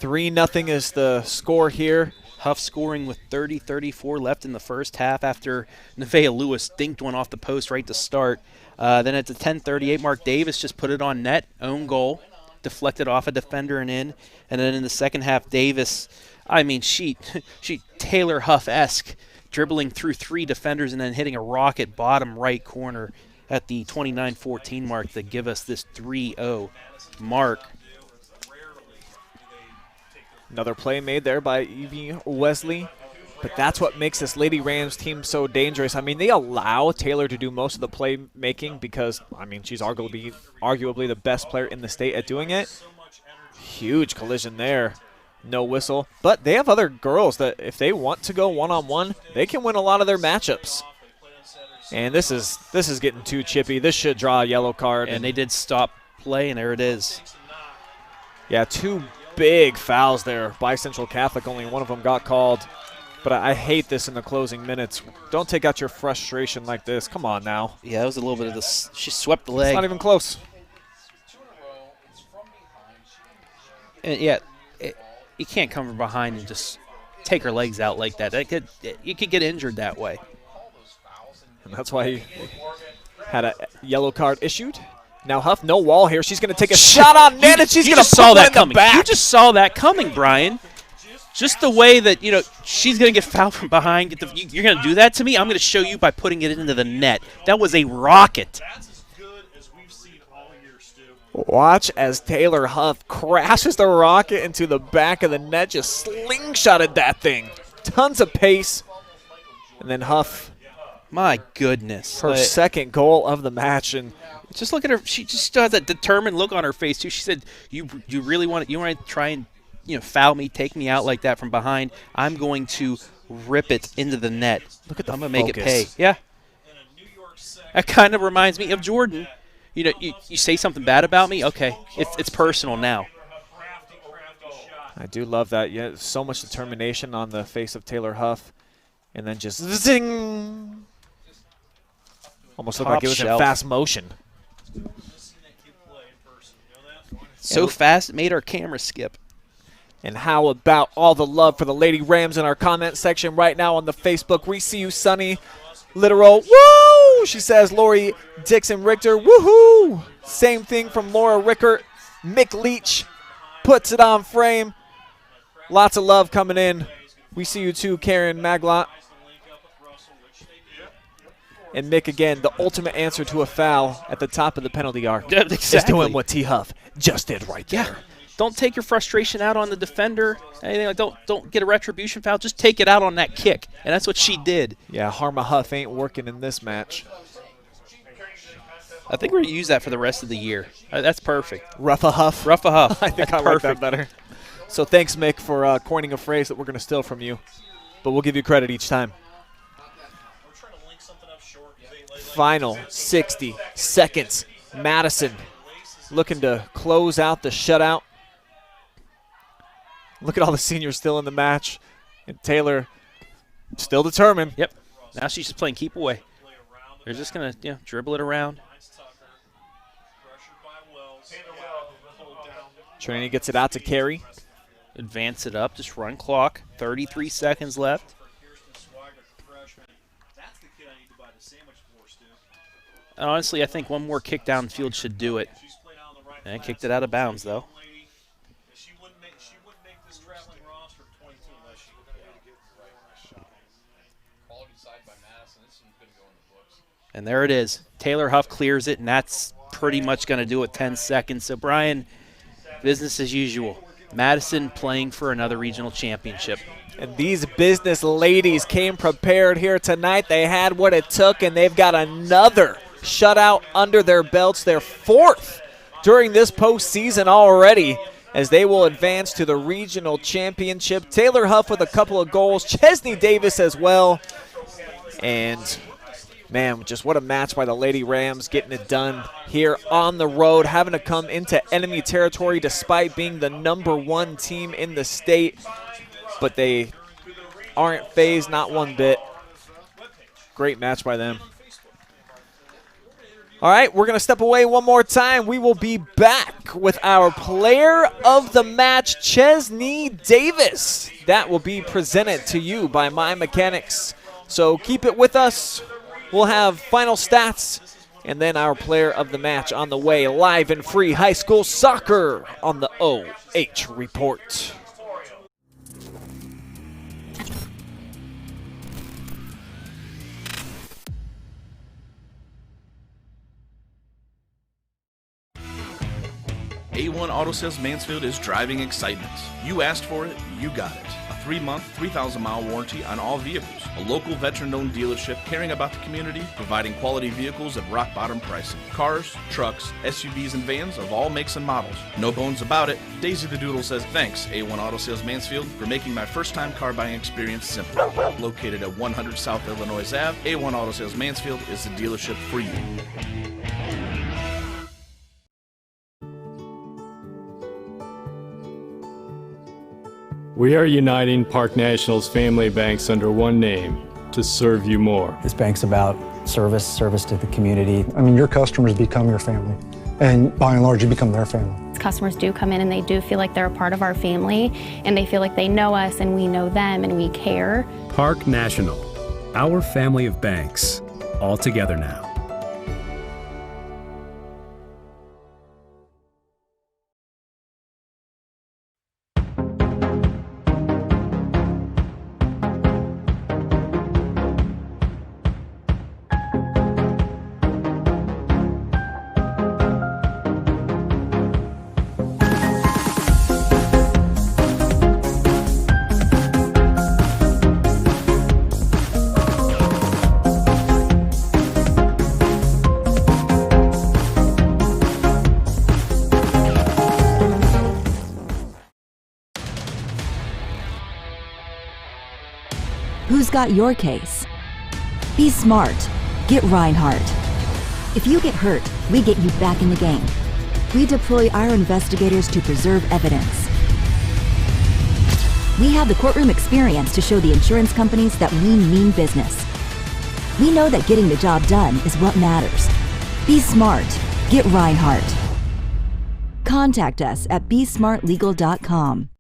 3-0 is the score here. Huff scoring with 30-34 left in the first half after Nevaeh Lewis dinked one off the post right to start. Then at the 10:38 mark, Davis just put it on net, own goal, deflected off a defender and in. And then in the second half, Davis, I mean, she Taylor Huff-esque, dribbling through 3 defenders and then hitting a rocket bottom right corner at the 29:14 mark to give us this 3-0 mark. Another play made there by Evie Wesley. But that's what makes this Lady Rams team so dangerous. I mean, they allow Taylor to do most of the playmaking because, I mean, she's arguably the best player in the state at doing it. Huge collision there. No whistle. But they have other girls that if they want to go one-on-one, they can win a lot of their matchups. And this is getting too chippy. This should draw a yellow card. And they did stop play, and there it is. Yeah, 2 big fouls there by Central Catholic. Only one of them got called. But I hate this in the closing minutes. Don't take out your frustration like this. Come on now. Yeah, that was a little bit of this. She swept the leg. It's not even close. And yeah, you can't come from behind and just take her legs out like that. You could get injured that way. And that's why he had a yellow card issued. Now Huff, no wall here. She's going to take a shot on net, and she's going to put it in the back. You just saw that coming, Brian. Just the way that, she's going to get fouled from behind. You're going to do that to me? I'm going to show you by putting it into the net. That was a rocket. That's as good as we've seen all year, Stu. Watch as Taylor Huff crashes the rocket into the back of the net, just slingshotted that thing. Tons of pace. And then Huff, my goodness. her second goal of the match. And just look at her. She just has that determined look on her face, too. She said, you really want to try and foul me, take me out like that from behind. I'm going to rip it into the net. Look at the I'm going to make it pay. focus. Yeah. That kind of reminds me of Jordan. You say something bad about me, okay, it's personal now. I do love that. Yeah, so much determination on the face of Taylor Huff. And then just zing. Almost looked like it was in fast motion. So fast, it made our camera skip. And how about all the love for the Lady Rams in our comment section right now on the Facebook? We see you, Sunny. Literal, woo! She says, Lori Dixon Richter, woohoo! Same thing from Laura Rickert. Mick Leach puts it on frame. Lots of love coming in. We see you too, Karen Maglot. And Mick, again, the ultimate answer to a foul at the top of the penalty arc is doing what T. Huff just did right there. Yeah. Don't take your frustration out on the defender. Anything like don't get a retribution foul. Just take it out on that kick, and that's what she did. Yeah, Harma Huff ain't working in this match. I think we're going to use that for the rest of the year. That's perfect. Rough-a Huff? Rough-a Huff. I think I like that better. So thanks, Mick, for coining a phrase that we're going to steal from you. But we'll give you credit each time. Final 60 seconds. Madison looking to close out the shutout. Look at all the seniors still in the match. And Taylor still determined. Yep. Now she's just playing keep away. They're just going to dribble it around. Trinity gets it out to Carey. Advance it up. Just run clock. 33 seconds left. And honestly, I think one more kick downfield should do it. And kicked it out of bounds, though. And there it is. Taylor Huff clears it, and that's pretty much going to do it. 10 seconds. So, Brian, business as usual. Madison playing for another regional championship. And these business ladies came prepared here tonight. They had what it took, and they've got another shutout under their belts, their fourth during this postseason already, as they will advance to the regional championship. Taylor Huff with a couple of goals, Chesney Davis as well. And man, just what a match by the Lady Rams, getting it done here on the road, having to come into enemy territory despite being the #1 team in the state. But they aren't phased, not one bit. Great match by them. All right, we're going to step away one more time. We will be back with our player of the match, Chesney Davis. That will be presented to you by My Mechanics. So keep it with us. We'll have final stats and then our player of the match on the way, live and free high school soccer on the OH Report. A1 Auto Sales Mansfield is driving excitement. You asked for it, you got it. A 3-month, 3,000-mile warranty on all vehicles. A local veteran-owned dealership caring about the community, providing quality vehicles at rock-bottom pricing. Cars, trucks, SUVs, and vans of all makes and models. No bones about it. Daisy the Doodle says thanks, A1 Auto Sales Mansfield, for making my first-time car buying experience simple. Located at 100 South Illinois Ave, A1 Auto Sales Mansfield is the dealership for you. We are uniting Park National's family banks under one name to serve you more. This bank's about service to the community. I mean, your customers become your family, and by and large, you become their family. Customers do come in and they do feel like they're a part of our family, and they feel like they know us and we know them and we care. Park National, our family of banks, all together now. Who's got your case? Be smart. Get Rinehardt. If you get hurt, we get you back in the game. We deploy our investigators to preserve evidence. We have the courtroom experience to show the insurance companies that we mean business. We know that getting the job done is what matters. Be smart. Get Rinehardt. Contact us at besmartlegal.com.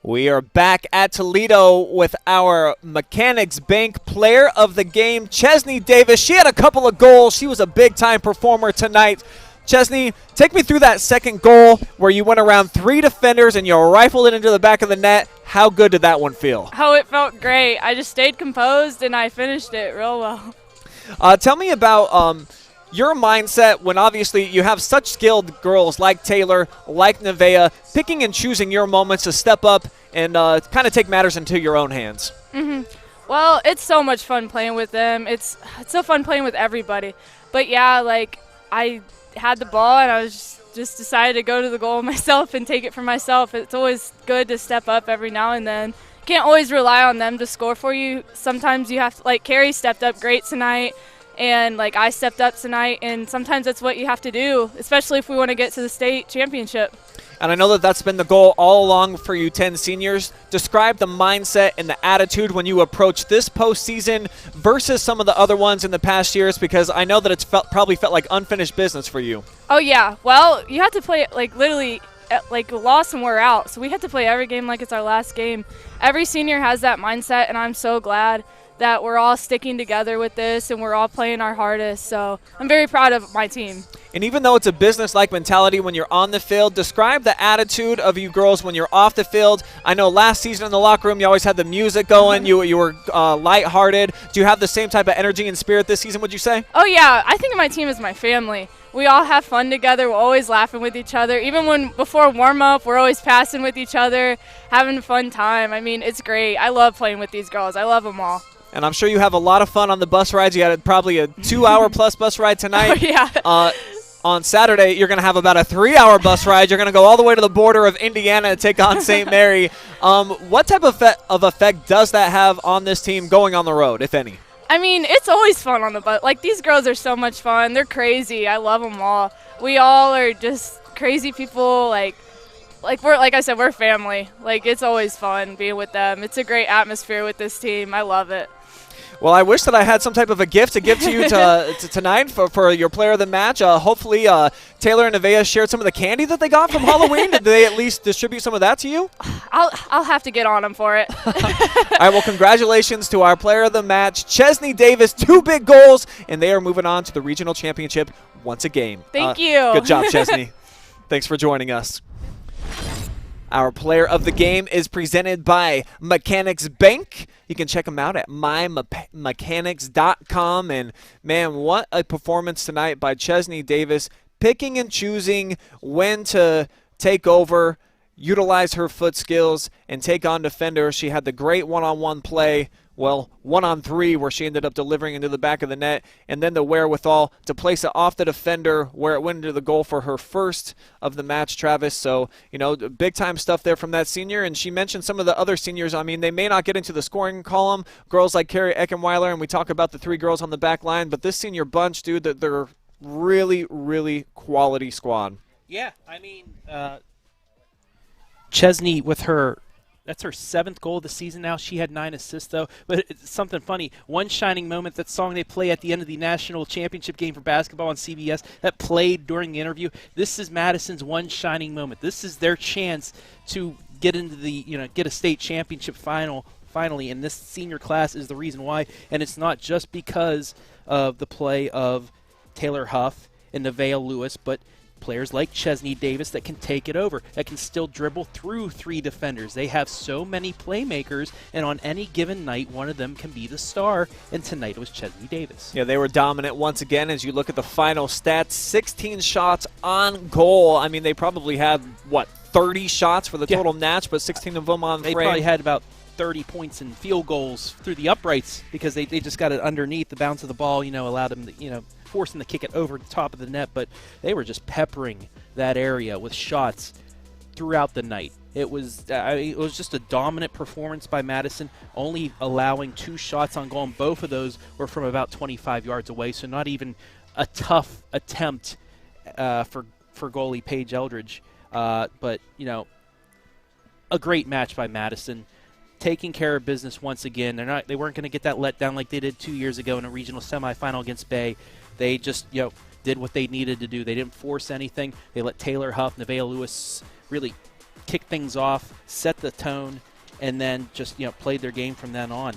We are back at Toledo with our Mechanics Bank player of the game, Chesney Davis. She had a couple of goals. She was a big-time performer tonight. Chesney, take me through that second goal where you went around 3 defenders and you rifled it into the back of the net. How good did that one feel? Oh, it felt great. I just stayed composed and I finished it real well. Tell me about your mindset when obviously you have such skilled girls like Taylor, like Nevaeh, picking and choosing your moments to step up and kind of take matters into your own hands. Well, it's so much fun playing with them. It's so fun playing with everybody. But yeah, like I had the ball and I was just decided to go to the goal myself and take it for myself. It's always good to step up every now and then. Can't always rely on them to score for you. Sometimes you have to, like Carrie stepped up great tonight. And like I stepped up tonight, and sometimes that's what you have to do, especially if we want to get to the state championship. And I know that that's been the goal all along for you 10 seniors. Describe the mindset and the attitude when you approach this postseason versus some of the other ones in the past years, because I know that it's probably felt like unfinished business for you. Oh yeah, well you have to play it like literally like lost and we're out, so we have to play every game like it's our last game. Every senior has that mindset, and I'm so glad that we're all sticking together with this and we're all playing our hardest. So I'm very proud of my team. And even though it's a business-like mentality when you're on the field, describe the attitude of you girls when you're off the field. I know last season in the locker room you always had the music going. You were lighthearted. Do you have the same type of energy and spirit this season, would you say? Oh, yeah. I think my team is my family. We all have fun together. We're always laughing with each other. Even before warm-up, we're always passing with each other, having a fun time. I mean, it's great. I love playing with these girls. I love them all. And I'm sure you have a lot of fun on the bus rides. You had probably a 2-hour-plus bus ride tonight. Oh, yeah. On Saturday, you're going to have about a 3-hour bus ride. You're going to go all the way to the border of Indiana and take on St. Mary. What type of effect does that have on this team going on the road, if any? I mean, it's always fun on the bus. Like, these girls are so much fun. They're crazy. I love them all. We all are just crazy people. Like I said, we're family. Like, it's always fun being with them. It's a great atmosphere with this team. I love it. Well, I wish that I had some type of a gift to give to you tonight for your player of the match. Hopefully, Taylor and Nevaeh shared some of the candy that they got from Halloween. Did they at least distribute some of that to you? I'll have to get on them for it. All right, well, congratulations to our player of the match, Chesney Davis. 2 big goals, and they are moving on to the regional championship once again. Thank you. Good job, Chesney. Thanks for joining us. Our player of the game is presented by Mechanics Bank. You can check them out at mymechanics.com. And, man, what a performance tonight by Chesney Davis, picking and choosing when to take over, utilize her foot skills, and take on defenders. She had the great one-on-one play, well, 1-on-3 where she ended up delivering into the back of the net, and then the wherewithal to place it off the defender where it went into the goal for her first of the match, Travis. So, you know, big-time stuff there from that senior. And she mentioned some of the other seniors. I mean, they may not get into the scoring column, girls like Carrie Eckenweiler, and we talk about the 3 girls on the back line, but this senior bunch, dude, they're really, really quality squad. Yeah, I mean, Chesney with her, that's her 7th goal of the season now. She had 9 assists, though. But it's something funny. One shining moment, that song they play at the end of the national championship game for basketball on CBS, that played during the interview. This is Madison's one shining moment. This is their chance to get into the, get a state championship finally. And this senior class is the reason why. And it's not just because of the play of Taylor Huff and Nevaeh Lewis, but players like Chesney Davis that can take it over, that can still dribble through 3 defenders. They have so many playmakers, and on any given night, one of them can be the star, and tonight it was Chesney Davis. Yeah, they were dominant once again. As you look at the final stats, 16 shots on goal. I mean, they probably had, 30 shots for the total match, but 16 of them on frame. They probably had about 30 points in field goals through the uprights because they just got it underneath. The bounce of the ball, allowed them to, force them to kick it over the top of the net, but they were just peppering that area with shots throughout the night. It was just a dominant performance by Madison, only allowing 2 shots on goal, and both of those were from about 25 yards away, so not even a tough attempt for goalie Paige Eldridge. But, a great match by Madison, taking care of business once again. They weren't going to get that letdown like they did 2 years ago in a regional semifinal against Bay. They just, did what they needed to do. They didn't force anything. They let Taylor Huff, Nevaeh Lewis really kick things off, set the tone, and then just, played their game from then on.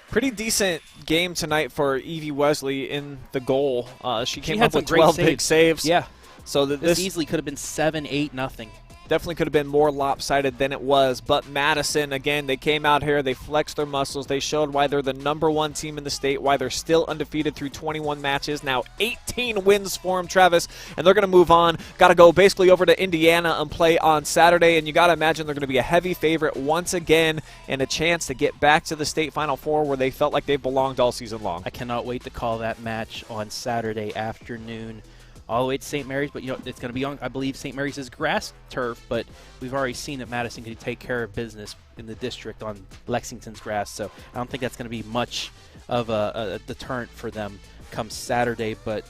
Pretty decent game tonight for Evie Wesley in the goal. She came had up with some great 12 big saves. Yeah. So this easily could have been 7-8-0. Definitely could have been more lopsided than it was. But Madison, again, they came out here. They flexed their muscles. They showed why they're the #1 team in the state, why they're still undefeated through 21 matches. Now 18 wins for them, Travis. And they're going to move on. Got to go basically over to Indiana and play on Saturday. And you got to imagine they're going to be a heavy favorite once again and a chance to get back to the state Final Four where they felt like they belonged all season long. I cannot wait to call that match on Saturday afternoon, all the way to St. Mary's, but it's going to be on, I believe, St. Mary's grass turf, but we've already seen that Madison can take care of business in the district on Lexington's grass, so I don't think that's going to be much of a deterrent for them come Saturday, but,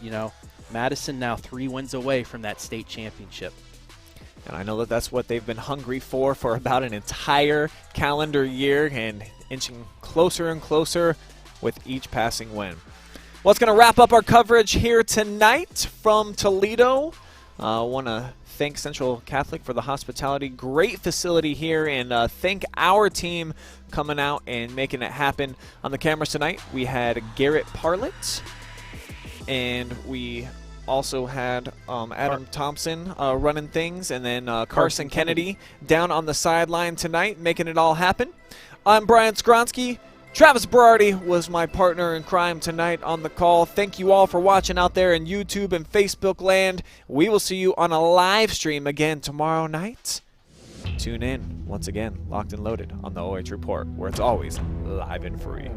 Madison now 3 wins away from that state championship. And I know that that's what they've been hungry for about an entire calendar year and inching closer and closer with each passing win. Well, it's going to wrap up our coverage here tonight from Toledo. I want to thank Central Catholic for the hospitality. Great facility here, and thank our team coming out and making it happen. On the cameras tonight, we had Garrett Parlett, and we also had Adam Thompson running things, and then Carson Kennedy down on the sideline tonight, making it all happen. I'm Brian Skowronski. Travis Berardi was my partner in crime tonight on the call. Thank you all for watching out there in YouTube and Facebook land. We will see you on a live stream again tomorrow night. Tune in once again, locked and loaded on the OH Report, where it's always live and free.